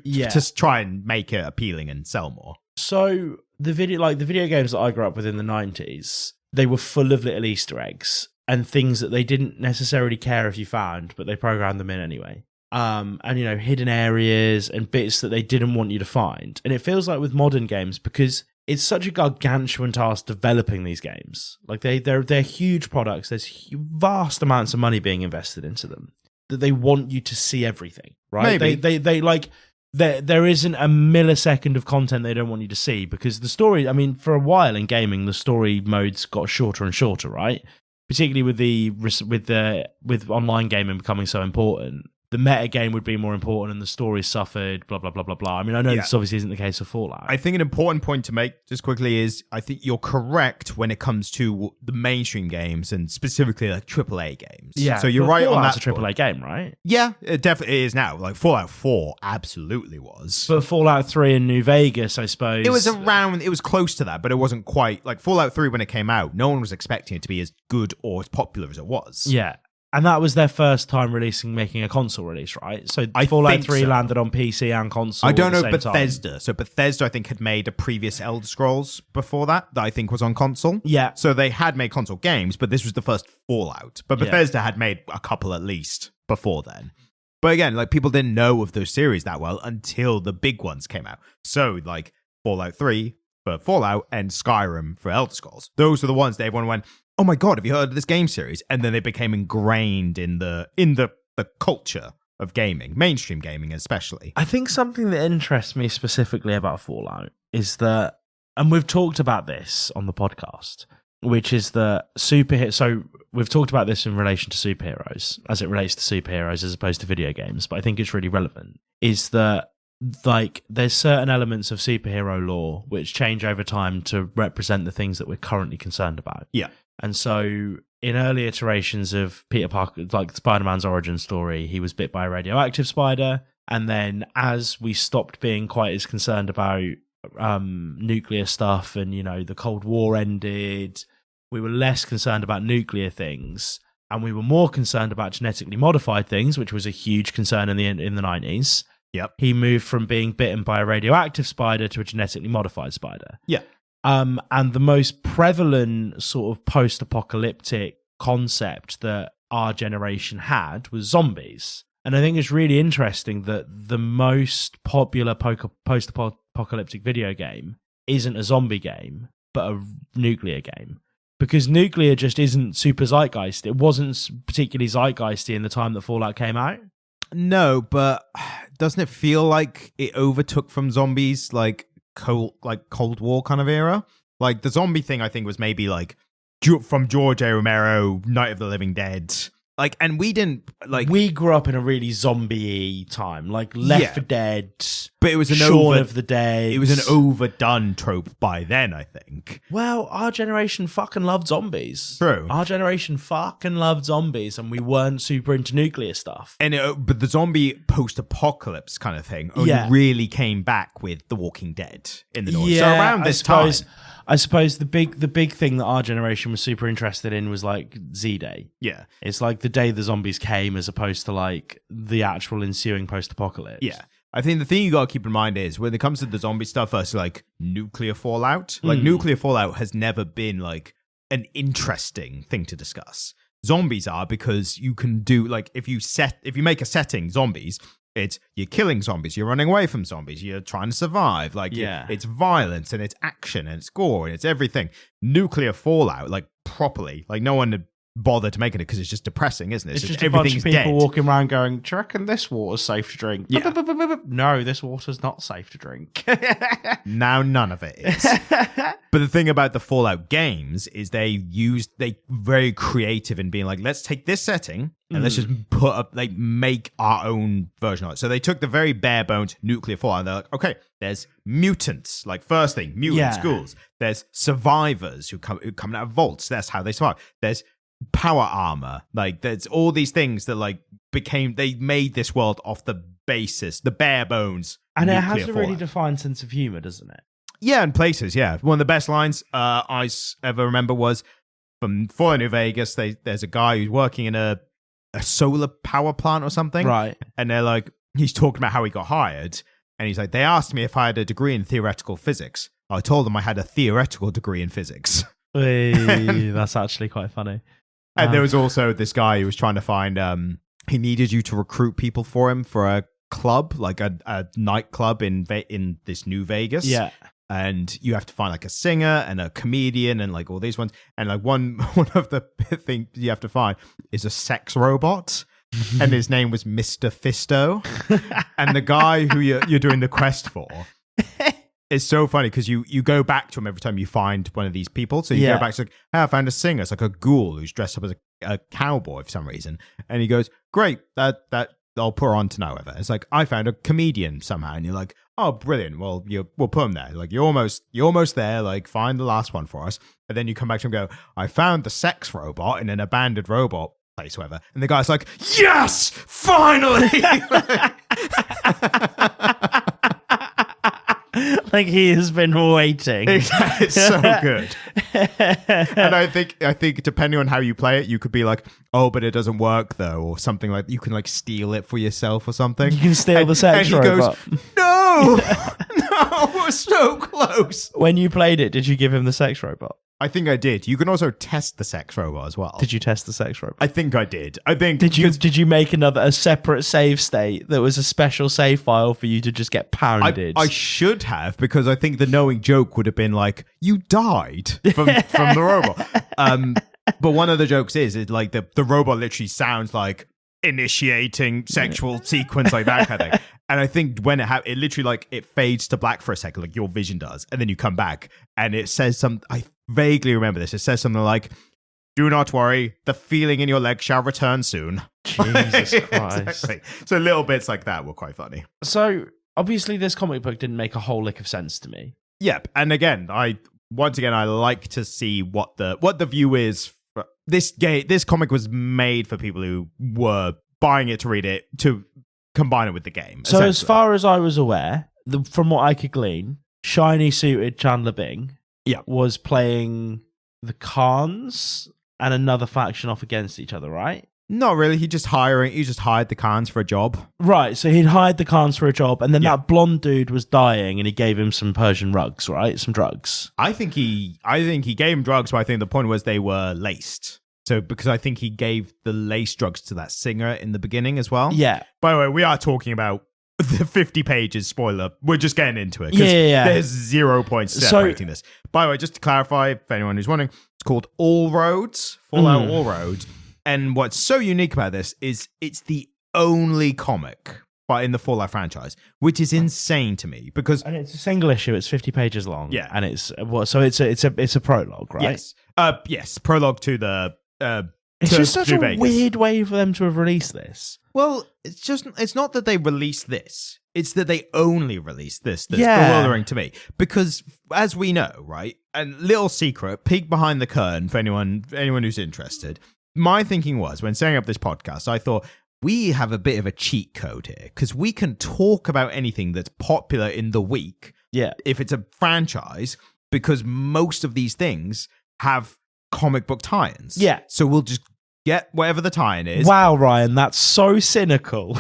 try and make it appealing and sell more. So the video games that I grew up with in the 90s, they were full of little Easter eggs and things that they didn't necessarily care if you found, but they programmed them in anyway. And hidden areas and bits that they didn't want you to find. And it feels like with modern games, because it's such a gargantuan task developing these games. Like they're huge products. There's vast amounts of money being invested into them, that they want you to see everything, right? Maybe. They like there isn't a millisecond of content they don't want you to see, because the story. I mean, for a while in gaming, the story modes got shorter and shorter, right? Particularly with online gaming becoming so important. The meta game would be more important and the story suffered, blah, blah, blah, blah, blah. I mean, I know this obviously isn't the case for Fallout. I think an important point to make, just quickly, is I think you're correct when it comes to the mainstream games and specifically like AAA games. Yeah. So you're right on that. It's a AAA game, right? Yeah, it definitely is now. Like Fallout 4 absolutely was. But Fallout 3 in New Vegas, I suppose. It was close to that, but it wasn't quite. Like Fallout 3 when it came out, no one was expecting it to be as good or as popular as it was. Yeah. And that was their first time making a console release, right? So Fallout 3 landed on PC and console. I don't know Bethesda. Time. So Bethesda, I think, had made a previous Elder Scrolls before that I think was on console. Yeah. So they had made console games, but this was the first Fallout. But Bethesda had made a couple at least before then. But again, like people didn't know of those series that well until the big ones came out. So like Fallout 3 for Fallout and Skyrim for Elder Scrolls. Those are the ones that everyone went, oh my God, have you heard of this game series? And then they became ingrained in the culture of gaming, mainstream gaming especially. I think something that interests me specifically about Fallout is that, and we've talked about this on the podcast, which is that so we've talked about this in relation to superheroes, as it relates to superheroes as opposed to video games, but I think it's really relevant, is that like there's certain elements of superhero lore which change over time to represent the things that we're currently concerned about. Yeah. And so in early iterations of Peter Parker, like Spider-Man's origin story, he was bit by a radioactive spider. And then as we stopped being quite as concerned about nuclear stuff and, the Cold War ended, we were less concerned about nuclear things. And we were more concerned about genetically modified things, which was a huge concern in the 90s. Yep. He moved from being bitten by a radioactive spider to a genetically modified spider. Yeah. And the most prevalent sort of post-apocalyptic concept that our generation had was zombies. And I think it's really interesting that the most popular post-apocalyptic video game isn't a zombie game, but a nuclear game. Because nuclear just isn't super zeitgeist. It wasn't particularly zeitgeisty in the time that Fallout came out. No, but doesn't it feel like it overtook from zombies like Cold War kind of era? Like the zombie thing I think was maybe like from George A. Romero, Night of the Living Dead. Like, and we didn't like. We grew up in a really zombie time, like Left 4 Dead, but it was Shaun of the Dead. It was an overdone trope by then, I think. Well, our generation fucking loved zombies. True. Our generation fucking loved zombies, and we weren't super into nuclear stuff. And but the zombie post-apocalypse kind of thing only really came back with The Walking Dead in the North. Yeah, so around this time. I suppose the big thing that our generation was super interested in was like Z-Day. Yeah. It's like the day the zombies came as opposed to like the actual ensuing post-apocalypse. Yeah. I think the thing you got to keep in mind is when it comes to the zombie stuff versus like nuclear fallout, like nuclear fallout has never been like an interesting thing to discuss. Zombies are because you can do like if you make a setting zombies, you're killing zombies, you're running away from zombies, you're trying to survive. Like, it's violence and it's action and it's gore and it's everything. Nuclear fallout, like properly, like no one had bother to make it because it's just depressing, isn't it? It's just a bunch of people dead. walking around going, do you reckon this water's safe to drink? Yeah. No, this water's not safe to drink. Now none of it is. But the thing about the Fallout games is they very creative in being like, let's take this setting and let's just put up, like, make our own version of it. So they took the very bare bones nuclear Fallout and they're like, okay, there's mutants, like first thing, mutant schools. There's survivors who come out of vaults. That's how they survive. There's power armor. Like, there's all these things that like they made this world off the basis, the bare bones. And it has a Fallout. really defined sense of humor, doesn't it? Yeah, in places, yeah. One of the best lines I ever remember was from Fallout New Vegas. There's a guy who's working in a solar power plant or something. Right. And they're like, he's talking about how he got hired. And he's like, they asked me if I had a degree in theoretical physics. I told them I had a theoretical degree in physics. Hey, that's actually quite funny. And there was also this guy who was trying to find, he needed you to recruit people for him for a club, like a nightclub in this New Vegas. Yeah. And you have to find like a singer and a comedian and like all these ones. And like one of the things you have to find is a sex robot. And his name was Mr. Fisto. And the guy who you're doing the quest for is so funny because you go back to him every time you find one of these people. So you go back to like, hey, I found a singer. It's like a ghoul who's dressed up as a cowboy for some reason. And he goes, great, that I'll put her on tonight with her. It's like, I found a comedian somehow. And you're like, oh, brilliant. Well, we'll put him there. Like, you're almost there. Like, find the last one for us. And then you come back to him and go, I found the sex robot in an abandoned robot place, whatever. And the guy's like, yes, finally. Like he has been waiting. It's so good. And I think depending on how you play it, you could be like, oh, but it doesn't work though, or something like you can like steal it for yourself or something. You can steal the sex and he robot. Goes, no, no, we're so close. When you played it, did you give him the sex robot? I think I did. You can also test the sex robot as well. Did you test the sex robot? I think I did. Did you make a separate save state that was a special save file for you to just get pounded? I should have, because I think the knowing joke would have been like, you died from the robot. But one of the jokes is like the robot literally sounds like initiating sexual sequence, like that kind of thing. And I think when it literally like it fades to black for a second, like your vision does, and then you come back and it says I vaguely remember this. It says something like, do not worry, the feeling in your leg shall return soon. Jesus Christ. Exactly. So little bits like that were quite funny. So obviously this comic book didn't make a whole lick of sense to me. Yep. And again, I like to see what the view is. This comic was made for people who were buying it to read it, to combine it with the game. So as far as I was aware, from what I could glean, shiny suited Chandler Bing was playing the Khans and another faction off against each other, right? Not really. He just hired the Khans for a job. Right. So he'd hired the Khans for a job, and then that blonde dude was dying, and he gave him some Persian rugs, right? Some drugs. I think he gave him drugs, but I think the point was they were laced. So because I think he gave the lace drugs to that singer in the beginning as well. Yeah. By the way, we are talking about the 50 pages spoiler. We're just getting into it. Yeah. There's 0 points separating this. By the way, just to clarify, for anyone who's wondering, it's called All Roads, Fallout All Roads. And what's so unique about this is it's the only comic in the Fallout franchise, which is insane to me because it's a single issue. It's 50 pages long. Yeah, and it's a prologue, right? Yes, prologue to the. It's just such a weird way for them to have released this. Well, it's not that they released this. It's that they only released this. That's bewildering to me. Because, as we know, right, and little secret, peek behind the curtain for anyone who's interested, my thinking was, when setting up this podcast, I thought, we have a bit of a cheat code here, because we can talk about anything that's popular in the week, if it's a franchise, because most of these things have comic book tie-ins. Yeah. So we'll just get whatever the tie-in is. Wow, Ryan, that's so cynical.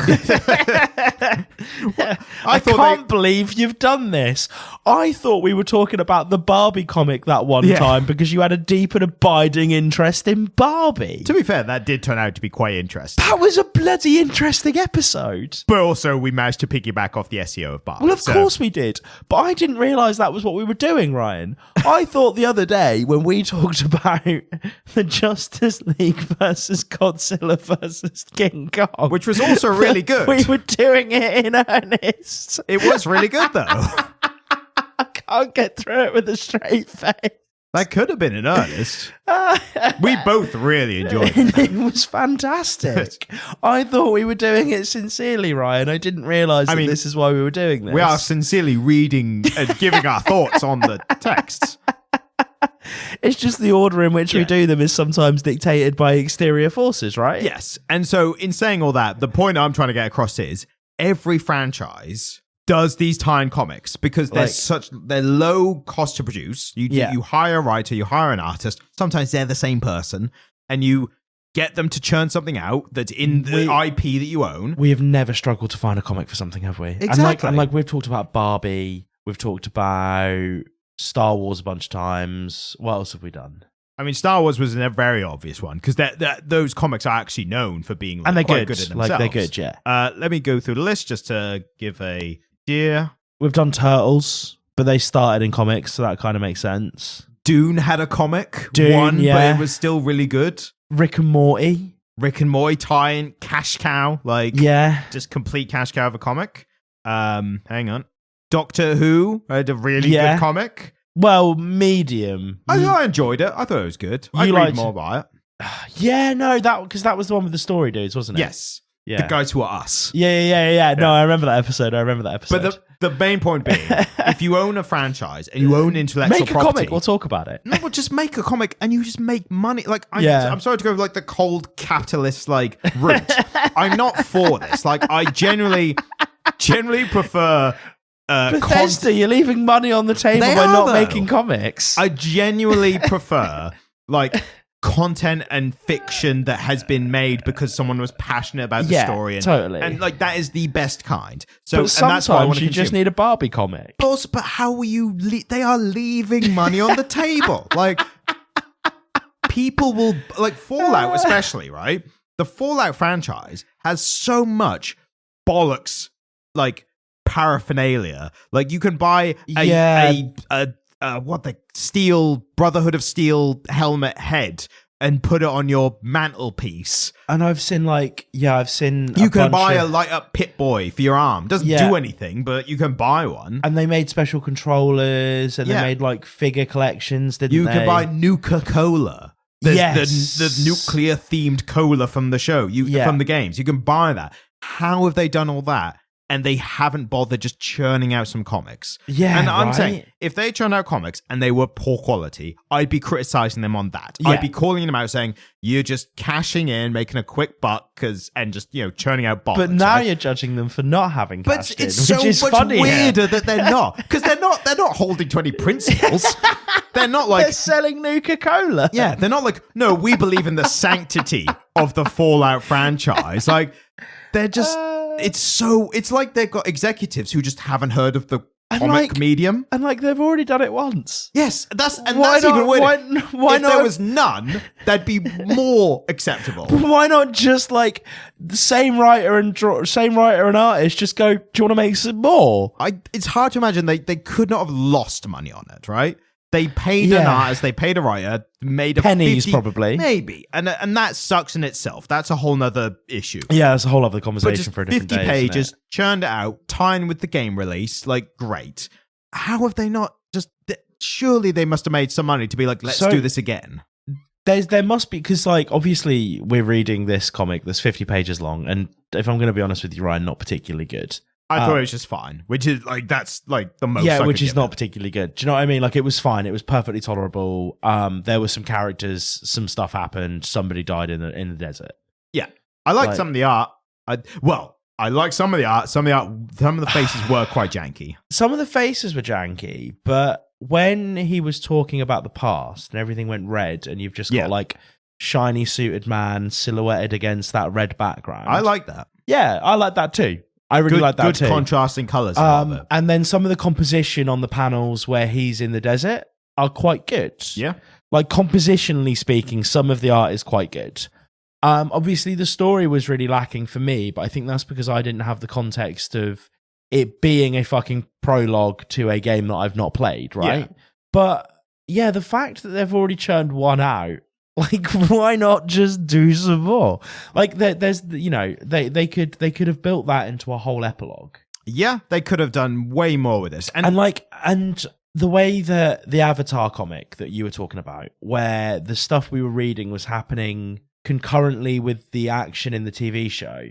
I can't believe you've done this. I thought we were talking about the Barbie comic that one time because you had a deep and abiding interest in Barbie. To be fair, that did turn out to be quite interesting. That was a bloody interesting episode. But also, we managed to piggyback off the SEO of Barbie. Well, of course we did. But I didn't realise that was what we were doing, Ryan. I thought the other day when we talked about the Justice League versus Godzilla versus King Kong, which was also really good. We were doing it in earnest. It was really good, though. I can't get through it with a straight face. That could have been in earnest. We both really enjoyed it. It was fantastic. I thought we were doing it sincerely, Ryan. I didn't realise that this is why we were doing this. We are sincerely reading and giving our thoughts on the texts. It's just the order in which we do them is sometimes dictated by exterior forces, right? Yes. And so in saying all that, the point I'm trying to get across is every franchise does these tie-in comics because they're low cost to produce. You hire a writer, you hire an artist. Sometimes they're the same person, and you get them to churn something out that's in the IP that you own. We have never struggled to find a comic for something, have we? Exactly. And like we've talked about Barbie, we've talked about Star Wars a bunch of times. What else have we done? I mean, Star Wars was a very obvious one because those comics are actually known for being and they're quite good in themselves. Like they're good, yeah. Let me go through the list just to give a idea. We've done Turtles, but they started in comics, so that kind of makes sense. Dune had a comic, but it was still really good. Rick and Morty tie-in, cash cow, just complete cash cow of a comic. Hang on, Doctor Who had a really good comic. Well, medium. I enjoyed it. I thought it was good. I'd read more about it. Yeah, no, because that was the one with the story dudes, wasn't it? Yes. Yeah. The guys who are us. Yeah. No, I remember that episode. But the main point being, if you own a franchise and you own intellectual property... Make a comic, we'll talk about it. No, just make a comic and you just make money. Like, I'm sorry to go like the cold capitalist route. I'm not for this. Like, I generally prefer... Bethesda, you're leaving money on the table by not making comics. I genuinely prefer content and fiction that has been made because someone was passionate about the story. Totally. And that is the best kind. So but sometimes and that's what I you just need a Barbie comic. But how will you... they are leaving money on the table. People will... Fallout especially, right? The Fallout franchise has so much bollocks, paraphernalia. You can buy the steel Brotherhood of Steel helmet head and put it on your mantelpiece. And I've seen you can buy a light up Pit Boy for your arm. Doesn't do anything, but you can buy one. And they made special controllers and they made figure collections, didn't they? You can buy Nuka-Cola. The nuclear themed cola from the show. From the games. You can buy that. How have they done all that? And they haven't bothered just churning out some comics. Yeah, and I'm saying, if they churned out comics and they were poor quality, I'd be criticizing them on that. Yeah. I'd be calling them out saying, you're just cashing in, making a quick buck, and just, churning out bollocks. But now you're judging them for not having cashed in, which is much funny weirder that they're not. Because they're not holding to any principles. They're not they're selling Nuka-Cola. Yeah, they're not no, we believe in the sanctity of the Fallout franchise. They're just... It's like they've got executives who just haven't heard of the comic medium. And they've already done it once. Yes, that's even weirder. Why if there was none, that'd be more acceptable. Why not just the same writer and artist just go, do you want to make some more? It's hard to imagine they could not have lost money on it, right? They paid an artist, they paid a writer, made a pennies probably. Maybe. And that sucks in itself. That's a whole nother issue. Yeah, that's a whole other conversation for a different day. 50 pages, churned it out, tying with the game release, great. How have they not just... Surely they must have made some money to be let's do this again. There must be, because obviously we're reading this comic that's 50 pages long, and if I'm going to be honest with you, Ryan, not particularly good. I thought it was just fine, which is that's the most. Yeah, which is not particularly good. Do you know what I mean? It was fine. It was perfectly tolerable. There were some characters, some stuff happened. Somebody died in the desert. Yeah, I liked some of the art. I liked some of the art. Some of the faces were quite janky. Some of the faces were janky, but when he was talking about the past and everything went red, and you've just got shiny suited man silhouetted against that red background. I like that. Yeah, I like that too. I really like that too. Good contrasting colours. And then some of the composition on the panels where he's in the desert are quite good. Yeah. Like compositionally speaking, some of the art is quite good. Obviously, the story was really lacking for me, but I think that's because I didn't have the context of it being a fucking prologue to a game that I've not played, right? Yeah. But yeah, the fact that they've already churned one out, like, why not just do some more? Like, there's, you know, they could have built that into a whole epilogue. Yeah, they could have done way more with this, and the way that the Avatar comic that you were talking about, where the stuff we were reading was happening concurrently with the action in the TV show,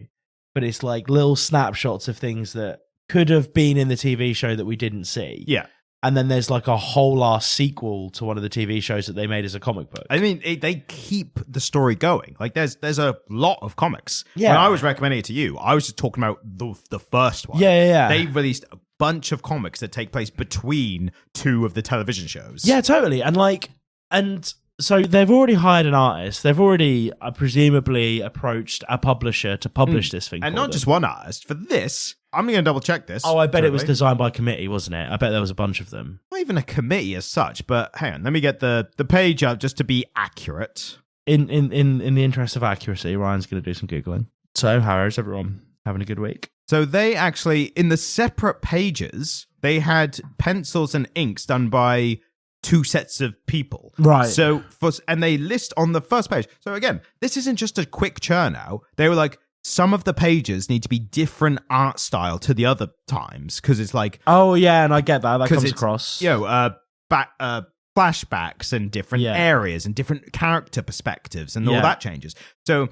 but it's like little snapshots of things that could have been in the TV show that we didn't see. Yeah. And then there's like a whole ass sequel to one of the TV shows that they made as a comic book. I mean, they keep the story going. Like, there's a lot of comics. Yeah. When I was recommending it to you, I was just talking about the first one. Yeah. They released a bunch of comics that take place between two of the television shows. Yeah, totally. And so they've already hired an artist. They've already presumably approached a publisher to publish this thing. And not just one artist. For this, I'm going to double check this. Oh, I bet it was designed by a committee, wasn't it? I bet there was a bunch of them. Not even a committee as such, but hang on. Let me get the page up just to be accurate. In the interest of accuracy, Ryan's going to do some Googling. So, how is everyone having a good week? So they actually, in the separate pages, they had pencils and inks done by two sets of people. Right. So, and they list on the first page. So again, this isn't just a quick churn out. They were like, some of the pages need to be different art style to the other times, because it's like... Oh, yeah, and I get that. That comes across. You know, flashbacks and different areas and different character perspectives and all that changes. So,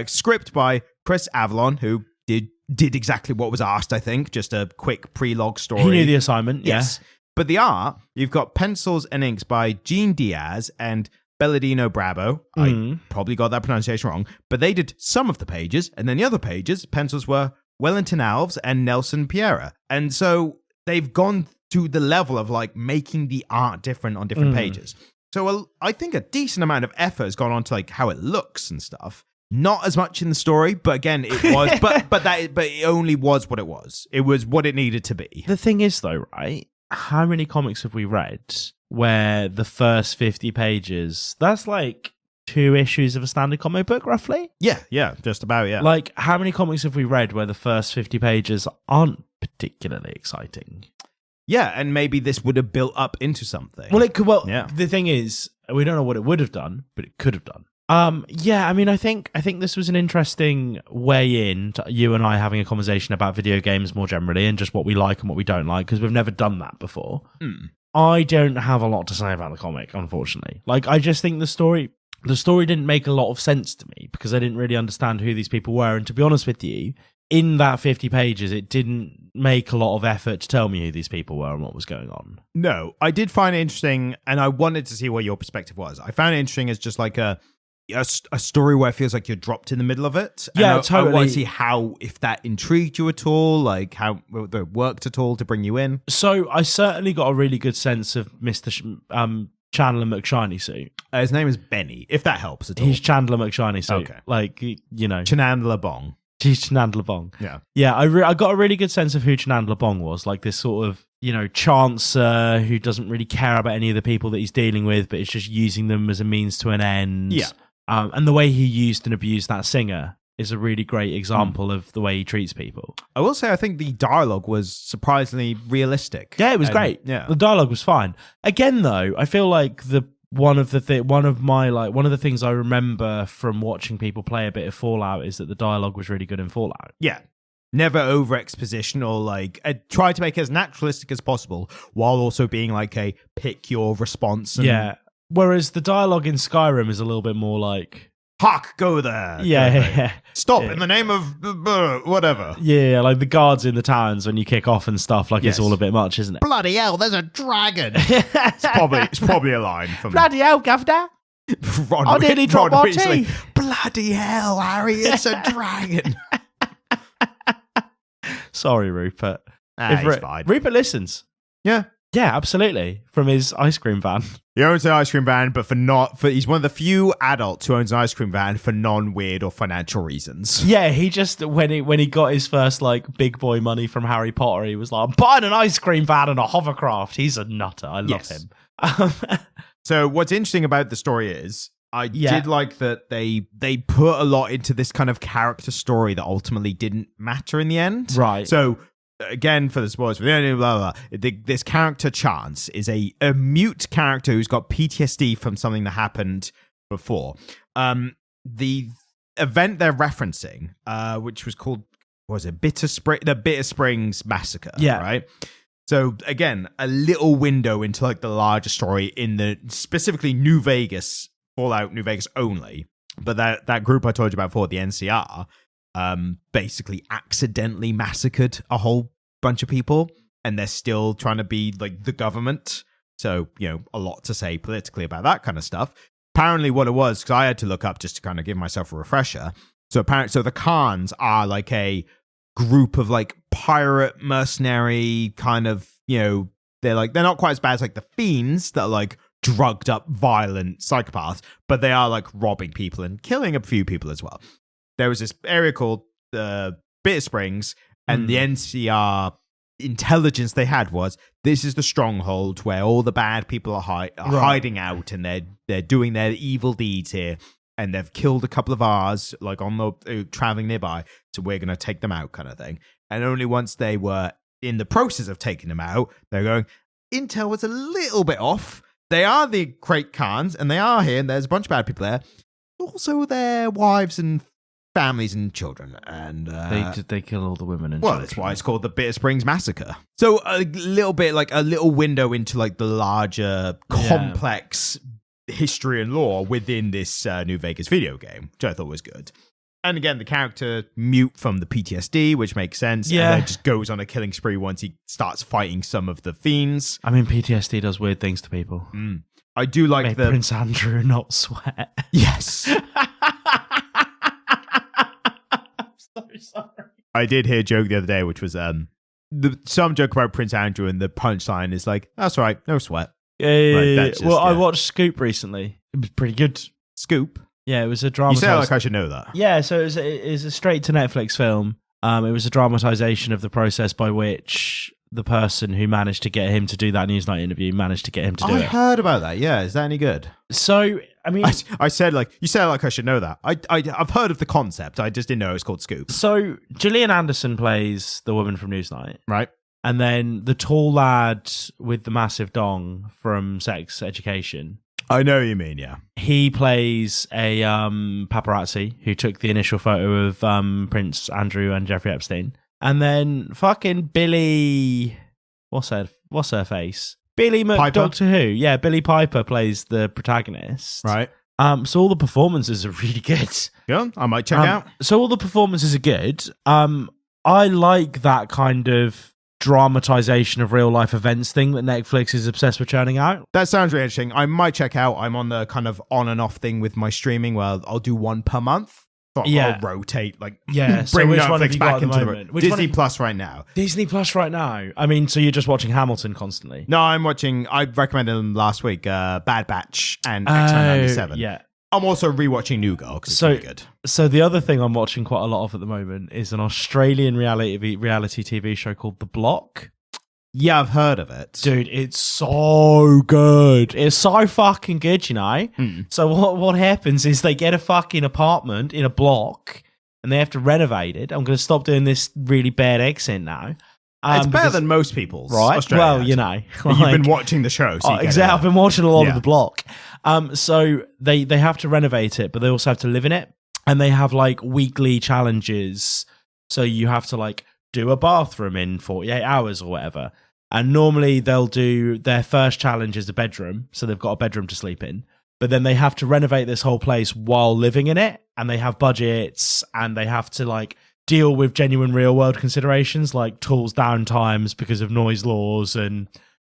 script by Chris Avellone, who did exactly what was asked, I think. Just a quick prelogue story. He knew the assignment, yes. But the art, you've got pencils and inks by Gene Diaz and Belardino Brabo. I probably got that pronunciation wrong. But they did some of the pages, and then the other pages, pencils were Wellinton Alves and Nelson Pereira. And so they've gone to the level of like making the art different on different pages. So I think a decent amount of effort has gone on to like how it looks and stuff. Not as much in the story, but again, it was, but it only was what it was. It was what it needed to be. The thing is, though, right? How many comics have we read where the first 50 pages, that's like 2 issues of a standard comic book, roughly? Yeah, just about, yeah. Like, how many comics have we read where the first 50 pages aren't particularly exciting? Yeah, and maybe this would have built up into something. Well, it could. Well, the thing is, we don't know what it would have done, but it could have done. Yeah, I mean, I think this was an interesting way in to you and I having a conversation about video games more generally and just what we like and what we don't like, because we've never done that before. I don't have a lot to say about the comic, unfortunately. Like, I just think the story didn't make a lot of sense to me because I didn't really understand who these people were. And to be honest with you, in that 50 pages, it didn't make a lot of effort to tell me who these people were and what was going on. No, I did find it interesting, and I wanted to see what your perspective was. I found it interesting as just like a story where it feels like you're dropped in the middle of it. Yeah, totally. I want to see if that intrigued you at all, like how it worked at all to bring you in. So I certainly got a really good sense of Mr. Chandler McShiny Suit. His name is Benny, if that helps at all. He's Chandler McShiny Suit. Okay. Like, you know. Chandler Bong. He's Chandler Bong. Yeah. Yeah, I got a really good sense of who Chandler Bong was. Like this sort of, you know, chancer who doesn't really care about any of the people that he's dealing with, but is just using them as a means to an end. Yeah. And the way he used and abused that singer is a really great example of the way he treats people. I will say I think the dialogue was surprisingly realistic. Yeah, it was great. Yeah. The dialogue was fine. Again, though, I feel like one of the things I remember from watching people play a bit of Fallout is that the dialogue was really good in Fallout. Yeah. Never over exposition or like try to make it as naturalistic as possible while also being like a pick your response. Yeah. Whereas the dialogue in Skyrim is a little bit more like, Huck, go there. Yeah. Stop in the name of whatever. Yeah, like the guards in the towns when you kick off and stuff. Like it's all a bit much, isn't it? Bloody hell, there's a dragon. it's probably a line from Bloody hell, Governor. I nearly dropped my tea. Bloody hell, Harry, it's a dragon. Sorry, Rupert. He's fine. Rupert listens. Yeah. Yeah, absolutely. From his ice cream van. He owns an ice cream van, but he's one of the few adults who owns an ice cream van for non-weird or financial reasons. Yeah, he just when he got his first like big boy money from Harry Potter, he was like, I'm buying an ice cream van and a hovercraft. He's a nutter. I love him. So what's interesting about the story is I did like that they put a lot into this kind of character story that ultimately didn't matter in the end. Right. So again, for the spoilers, blah, blah, blah, this character Chance is a mute character who's got PTSD from something that happened before. The event they're referencing, which was called, what was it, the Bitter Springs Massacre. Yeah. Right. So again, a little window into like the larger story in the specifically New Vegas, Fallout New Vegas only. But that group I told you about before, the NCR, basically accidentally massacred a whole bunch of people, and they're still trying to be like the government. So, a lot to say politically about that kind of stuff. Apparently what it was, because I had to look up just to kind of give myself a refresher. So the Khans are like a group of like pirate mercenary kind of, they're not quite as bad as like the Fiends that are like drugged up, violent psychopaths, but they are like robbing people and killing a few people as well. There was this area called Bitter Springs, and the NCR intelligence they had was, this is the stronghold where all the bad people are hiding out, and they're doing their evil deeds here, and they've killed a couple of ours, like on the traveling nearby, so we're going to take them out kind of thing. And only once they were in the process of taking them out, they're going, intel was a little bit off. They are the great Khans, and they are here, and there's a bunch of bad people there. Also, their wives and families and children, and they kill all the women and well, children. that's why it's called the Bitter Springs Massacre. So a little bit like a little window into like the larger complex history and lore within this New Vegas video game, which I thought was good. And again, the character mute from the PTSD, which makes sense. Yeah. And then just goes on a killing spree once he starts fighting some of the fiends. I mean, PTSD does weird things to people. I do like the Prince Andrew not sweat. Yes. I'm so sorry. I did hear a joke the other day, which was some joke about Prince Andrew, and the punchline is like, that's right, no sweat. Yeah. I watched Scoop recently. It was pretty good. Scoop? Yeah, it was a drama. You sound like I should know that. Yeah, so it was a straight to Netflix film. It was a dramatization of the process by which the person who managed to get him to do that Newsnight interview managed to get him to do it. I heard about that. Yeah, is that any good? So, I mean, I said like, you sound like I should know that. I've heard of the concept. I just didn't know it was called Scoop. So Gillian Anderson plays the woman from Newsnight, right? And then the tall lad with the massive dong from Sex Education. I know what you mean, yeah. He plays a paparazzi who took the initial photo of Prince Andrew and Jeffrey Epstein. And then fucking Billy... What's her face? Billy Doctor Who. Yeah, Billy Piper plays the protagonist. Right. So all the performances are really good. Yeah, I might check out. So all the performances are good. I like that kind of dramatization of real life events thing that Netflix is obsessed with churning out. That sounds really interesting. I might check out. I'm on the kind of on and off thing with my streaming where I'll do one per month. I'll rotate, like, yeah. bring so which Netflix one have you back got at the into moment? the Disney Plus right now. Disney Plus right now. I mean, so you're just watching Hamilton constantly? No, I'm watching. I recommended them last week. Bad Batch and X-Men '97. Yeah. I'm also rewatching New Girl because it's really good. So the other thing I'm watching quite a lot of at the moment is an Australian reality TV show called The Block. Yeah, I've heard of it. Dude, it's so good. It's so fucking good, you know? So what happens is they get a fucking apartment in a block and they have to renovate it. I'm going to stop doing this really bad accent now. It's better than most people's. Right? Australia Well, accent. you know. You've been watching the show. So exactly. I've been watching a lot of The Block. So they have to renovate it, but they also have to live in it. And they have like weekly challenges. So you have to like do a bathroom in 48 hours or whatever. And normally they'll do their first challenge is a bedroom. So they've got a bedroom to sleep in. But then they have to renovate this whole place while living in it. And they have budgets and they have to like deal with genuine real world considerations like tools downtimes because of noise laws. And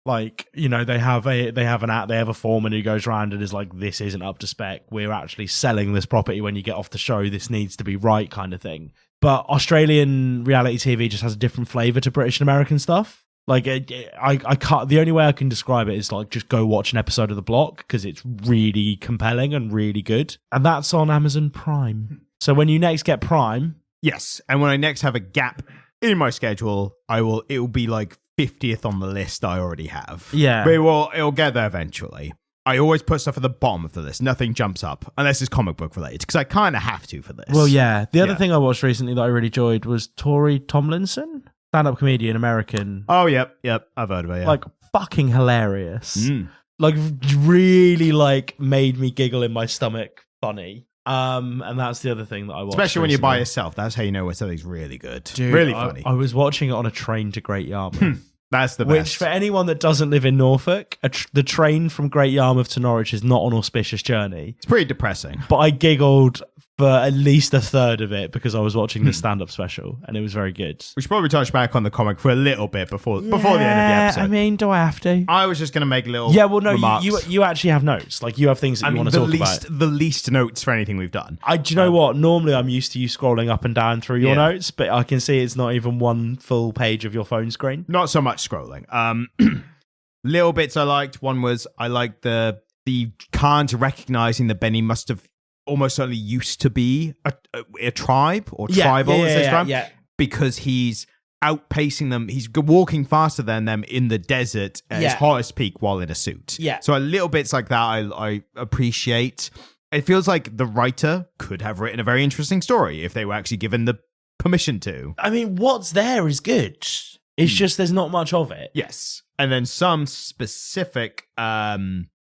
like, you know, they have a foreman who goes around and is like, this isn't up to spec. We're actually selling this property when you get off the show. This needs to be right kind of thing. But Australian reality TV just has a different flavor to British and American stuff. Like, I can't. The only way I can describe it is like just go watch an episode of The Block because it's really compelling and really good, and that's on Amazon Prime. So when you next get Prime, yes, and when I next have a gap in my schedule, it will be like 50th on the list I already have. Yeah, but it'll get there eventually. I always put stuff at the bottom of the list. Nothing jumps up unless it's comic book related because I kind of have to for this. Well, yeah. The other thing I watched recently that I really enjoyed was Tori Tomlinson. Stand-up comedian, American. Oh, yep. I've heard of it, yeah. Like, fucking hilarious. Like, really, like, made me giggle in my stomach funny. And that's the other thing that I watched. Especially when you're by yourself. That's how you know when something's really good. Dude, really funny. I was watching it on a train to Great Yarmouth. That's the best. Which, for anyone that doesn't live in Norfolk, the train from Great Yarmouth to Norwich is not an auspicious journey. It's pretty depressing. But I giggled for at least a third of it because I was watching the stand-up special, and it was very good. We should probably touch back on the comic for a little bit before the end of the episode. I mean, do I have to? I was just going to make little remarks. You actually have notes. Like, you have things that you want to talk about. The least notes for anything we've done. Do you know what? Normally, I'm used to you scrolling up and down through your notes, but I can see it's not even one full page of your phone screen. Not so much scrolling. Little bits I liked. One was I liked the Khan's recognizing that Benny must have almost certainly used to be a tribe or tribal as they describe, because he's outpacing them. He's walking faster than them in the desert at his hottest peak while in a suit. Yeah. So a little bits like that I appreciate. It feels like the writer could have written a very interesting story if they were actually given the permission to. I mean, what's there is good. It's just there's not much of it. Yes. And then some specific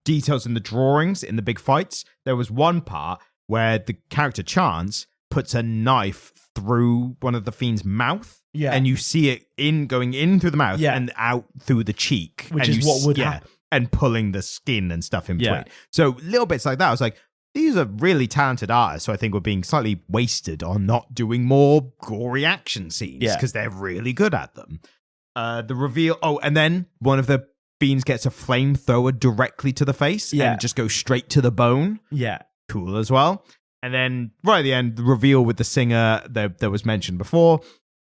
details in the drawings in the big fights. There was one part where the character Chance puts a knife through one of the Fiend's mouth. Yeah. And you see it going in through the mouth and out through the cheek. Which is what would happen. And pulling the skin and stuff in between. So little bits like that. I was like, these are really talented artists, so I think we're being slightly wasted on not doing more gory action scenes because they're really good at them. The reveal. Oh, and then one of the Fiends gets a flamethrower directly to the face and just goes straight to the bone. Yeah. Cool as well. And then right at the end, the reveal with the singer that was mentioned before,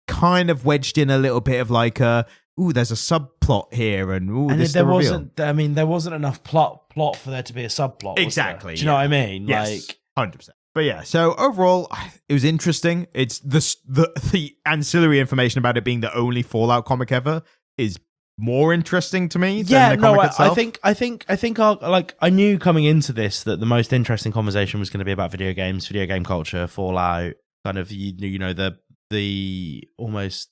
kind of wedged in a little bit of like there's a subplot here, and this there the wasn't. I mean, there wasn't enough plot for there to be a subplot. Exactly. Do you know what I mean? Yes, 100%. But yeah, so overall, it was interesting. It's the ancillary information about it being the only Fallout comic ever is more interesting to me than the comic itself. I think I knew coming into this that the most interesting conversation was going to be about video games, video game culture, Fallout, kind of you know the almost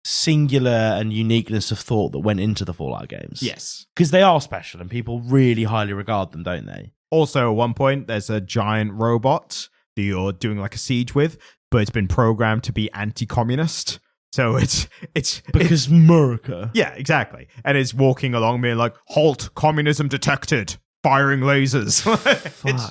singular and uniqueness of thought that went into the Fallout games. Yes, because they are special and people really highly regard them, don't they? Also, at one point, there's a giant robot that you're doing like a siege with, but it's been programmed to be anti-communist. So it's because America. Yeah, exactly. And it's walking along being like, halt, communism detected, firing lasers.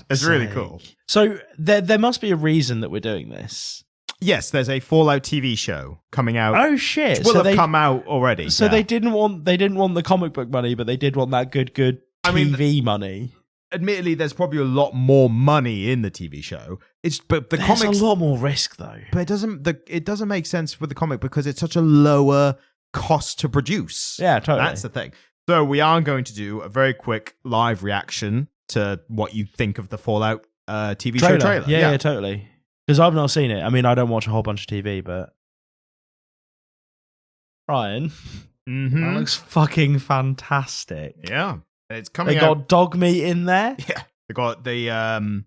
It's really cool. So there must be a reason that we're doing this. Yes, there's a Fallout TV show coming out. Oh shit! Will have come out already. So they didn't want the comic book money, but they did want that good TV money. Admittedly, there's probably a lot more money in the TV show. There's a lot more risk though. But it doesn't make sense with the comic because it's such a lower cost to produce. Yeah, totally. That's the thing. So we are going to do a very quick live reaction to what you think of the Fallout TV show trailer. Yeah, totally. Because I've not seen it. I mean, I don't watch a whole bunch of TV, but Ryan, that looks fucking fantastic. Yeah. It's coming They got dog meat in there. Yeah. They got the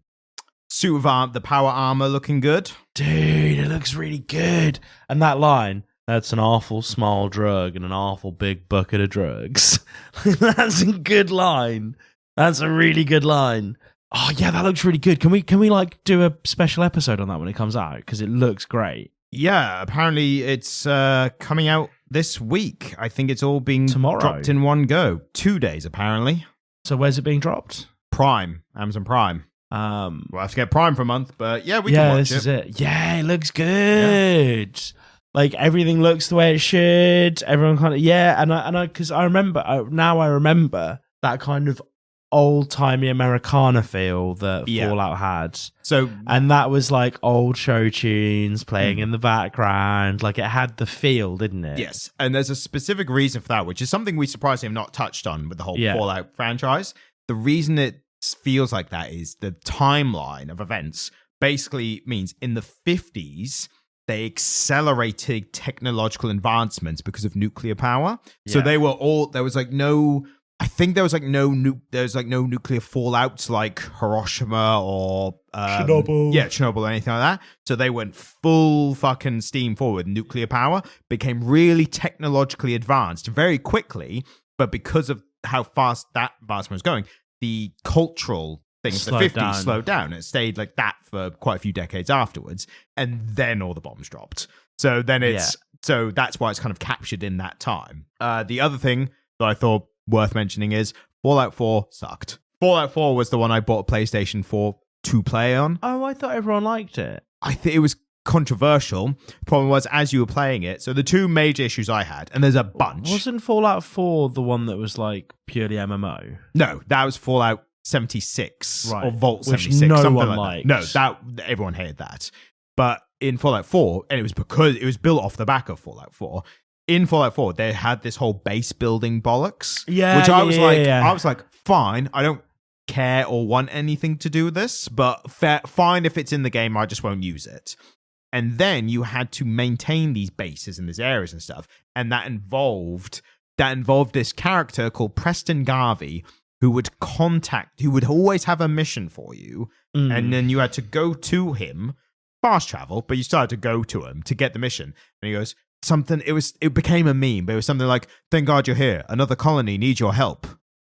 suit of armor, the power armor looking good. Dude, it looks really good. And that line, that's an awful small drug and an awful big bucket of drugs. That's a good line. That's a really good line. Oh yeah, that looks really good. Can we like do a special episode on that when it comes out? Because it looks great. Yeah, apparently it's coming out this week. I think it's all being dropped in one go. 2 days, apparently. So where's it being dropped? Prime. Amazon Prime. We'll have to get Prime for a month, but yeah, we can watch it. Yeah, this is it. Yeah, it looks good. Yeah. Like, everything looks the way it should. Everyone kind of, and I because I remember, now I remember that kind of old-timey Americana feel that Fallout had. And that was like old show tunes playing in the background. Like it had the feel, didn't it? Yes. And there's a specific reason for that, which is something we surprisingly have not touched on with the whole Fallout franchise. The reason it feels like that is the timeline of events basically means in the 50s, they accelerated technological advancements because of nuclear power. Yeah. So they were all, there was like no nuclear fallouts like Hiroshima or Chernobyl. Yeah, Chernobyl or anything like that. So they went full fucking steam forward. Nuclear power became really technologically advanced very quickly, but because of how fast that advancement was going, the cultural things of the 50s slowed down. It stayed like that for quite a few decades afterwards, and then all the bombs dropped. So then so that's why it's kind of captured in that time. The other thing that I thought worth mentioning is Fallout 4 sucked. Fallout 4 was the one I bought a PlayStation 4 to play on. Oh, I thought everyone liked it. I think it was controversial. The problem was, as you were playing it, so the two major issues I had, and there's a bunch. Wasn't Fallout 4 the one that was like purely MMO? No, that was Fallout 76 or Vault Which 76. No something one like liked. that. No, everyone hated that. But in Fallout 4, and it was because it was built off the back of Fallout 4. In Fallout 4, they had this whole base building bollocks. Yeah, which I was I was like, fine, I don't care or want anything to do with this, but fine if it's in the game, I just won't use it. And then you had to maintain these bases in these areas and stuff, and that involved this character called Preston Garvey, who would always have a mission for you, and then you had to go to him, fast travel, but you still had to go to him to get the mission. And he goes, it became a meme, but it was something like, "Thank God you're here. Another colony needs your help."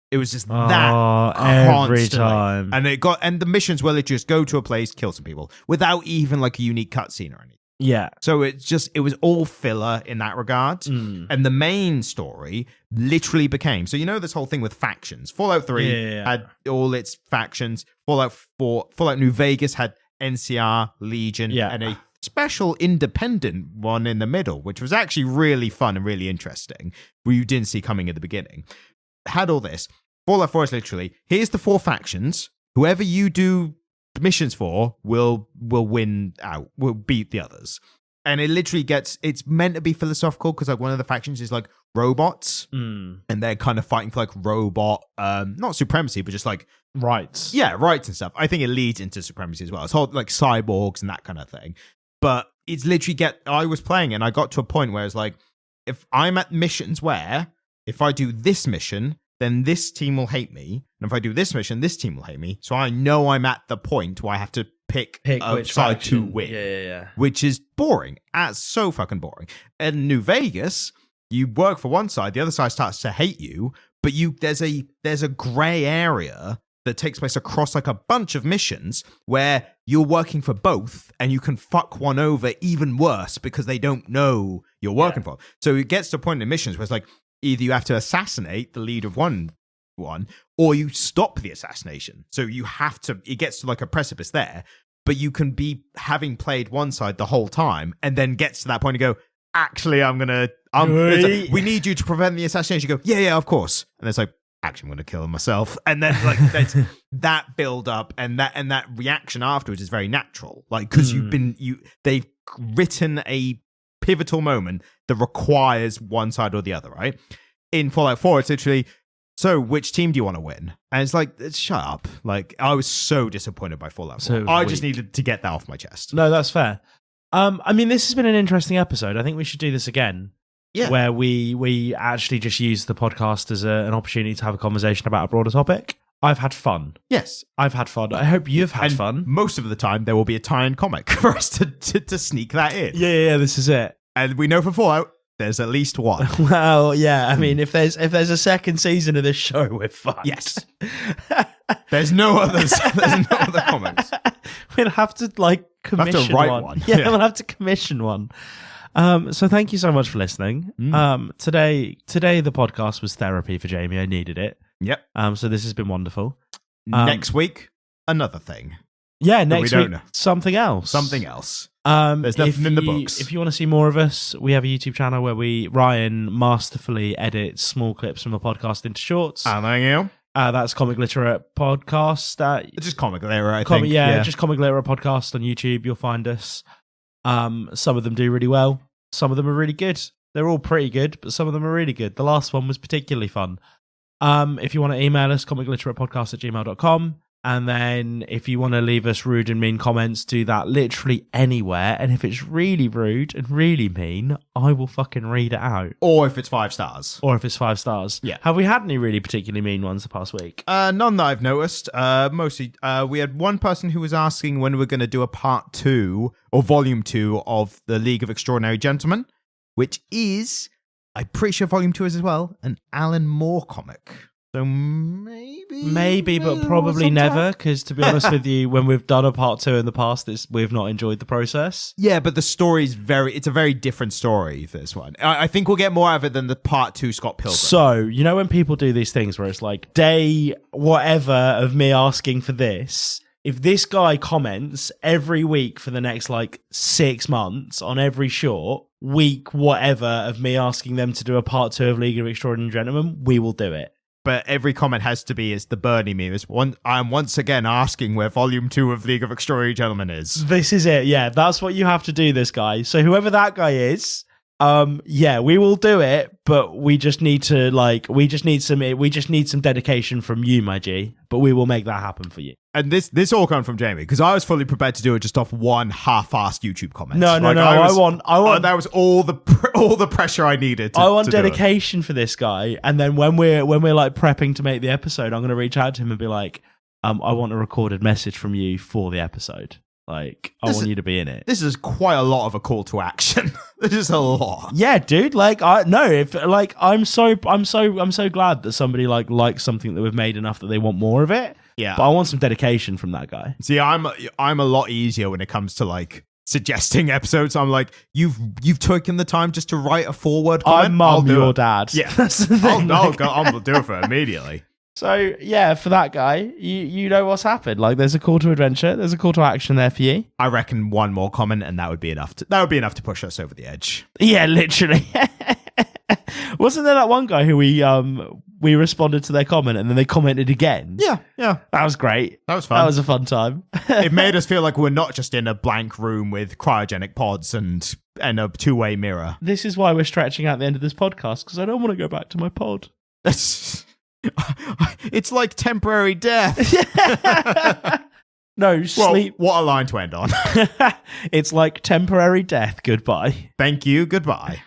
It was just that every constantly. time. And the missions were literally just go to a place, kill some people, without even like a unique cutscene or anything. Yeah. So it was all filler in that regard. And the main story literally became, so you know this whole thing with factions. Fallout 3 had all its factions. Fallout New Vegas had NCR, Legion, and a special independent one in the middle, which was actually really fun and really interesting, where you didn't see coming at the beginning. Had all this. Fallout 4 is literally, here's the 4 factions. Whoever you do missions for will win out, will beat the others. And it literally it's meant to be philosophical, because like one of the factions is like robots, and they're kind of fighting for like robot, not supremacy, but just like rights. Yeah, rights and stuff. I think it leads into supremacy as well. It's all like cyborgs and that kind of thing. But it's literally I was playing and I got to a point where it's like, if I'm at missions where if I do this mission, then this team will hate me. And if I do this mission, this team will hate me. So I know I'm at the point where I have to pick which side to faction. win. Yeah. Which is boring. That's so fucking boring. In New Vegas, you work for one side, the other side starts to hate you, but there's a grey area that takes place across like a bunch of missions where you're working for both, and you can fuck one over even worse because they don't know you're working for. So it gets to a point in missions where it's like, either you have to assassinate the leader of one, or you stop the assassination. So you have to, it gets to like a precipice there, but you can be having played one side the whole time and then gets to that point and go, actually, it's like, we need you to prevent the assassination. You go, yeah, of course. And it's like, actually, I'm going to kill him myself. And then like that build up and that reaction afterwards is very natural. Like, because they've written a pivotal moment that requires one side or the other, right? In Fallout 4, it's literally, so which team do you want to win? And it's like, shut up. Like, I was so disappointed by Fallout 4. I just needed to get that off my chest. No, that's fair. I mean, this has been an interesting episode. I think we should do this again. Yeah. Where we actually just use the podcast as an opportunity to have a conversation about a broader topic. I've had fun. Yes. I've had fun. I hope you've had fun. Most of the time, there will be a tie-in comic for us to sneak that in. Yeah, this is it. And we know for Fallout, there's at least one. Well, yeah. I mean, if there's a second season of this show, we're fucked. Yes. There's no others. There's no other comics. We'll have to commission we'll have to write one. Yeah, we'll have to commission one. So thank you so much for listening. Today the podcast was therapy for Jamie. I needed it. Yep. So this has been wonderful. Next week, another thing. Yeah, next week, something else. Something else. There's nothing in the books. If you want to see more of us, we have a YouTube channel where Ryan masterfully edits small clips from the podcast into shorts. Thank you. That's Comic Literate Podcast. It's just Comic Literate, I think. Just Comic Literate Podcast on YouTube. You'll find us. Some of them do really well. Some of them are really good. They're all pretty good, but some of them are really good. The last one was particularly fun. If you want to email us, comicliteratePodcast@gmail.com. And then if you want to leave us rude and mean comments, do that literally anywhere. And if it's really rude and really mean, I will fucking read it out. Or if it's 5 stars. Yeah. Yeah. Have we had any really particularly mean ones the past week? None that I've noticed. Mostly, we had one person who was asking when we're going to do a part 2 or volume 2 of the League of Extraordinary Gentlemen, which is, I'm pretty sure volume 2 is as well, an Alan Moore comic. So maybe, but probably never. Because to be honest with you, when we've done a part 2 in the past, we've not enjoyed the process. Yeah, but the story's it's a very different story, this one. I think we'll get more out of it than the part 2 Scott Pilgrim. So, you know when people do these things where it's like, day whatever of me asking for this, if this guy comments every week for the next 6 months on every short, week whatever of me asking them to do a part 2 of League of Extraordinary Gentlemen, we will do it. But every comment has to be, as the Bernie meme is, I'm once again asking where volume 2 of League of Extraordinary Gentlemen is. This is it. Yeah, that's what you have to do, this guy. So whoever that guy is, we will do it, but we just need to we just need some dedication from you, my G. But we will make that happen for you. And this all comes from Jamie, because I was fully prepared to do it just off one half-assed YouTube comment. No. I want. That was all the pressure I needed. I want dedication for this guy, and then when we're prepping to make the episode, I'm going to reach out to him and be like, I want a recorded message from you for the episode. I want you to be in it. This is quite a lot of a call to action. This is a lot. Yeah, dude. I'm so glad that somebody likes something that we've made enough that they want more of it. Yeah, but I want some dedication from that guy. See, I'm a lot easier when it comes to suggesting episodes. I'm like, you've taken the time just to write a forward comment. I'm mum, your dad. Yeah, that's the thing. I'll do it for it immediately. So yeah, for that guy, you know what's happened. There's a call to adventure. There's a call to action there for you. I reckon one more comment, and that would be enough. That would be enough to push us over the edge. Yeah, literally. Wasn't there that one guy who we responded to their comment and then they commented again? Yeah. That was great. That was fun. That was a fun time. It made us feel like we're not just in a blank room with cryogenic pods and a two-way mirror. This is why we're stretching out the end of this podcast, because I don't want to go back to my pod. It's like temporary death. No, sleep. What a line to end on. It's like temporary death. Goodbye. Thank you. Goodbye.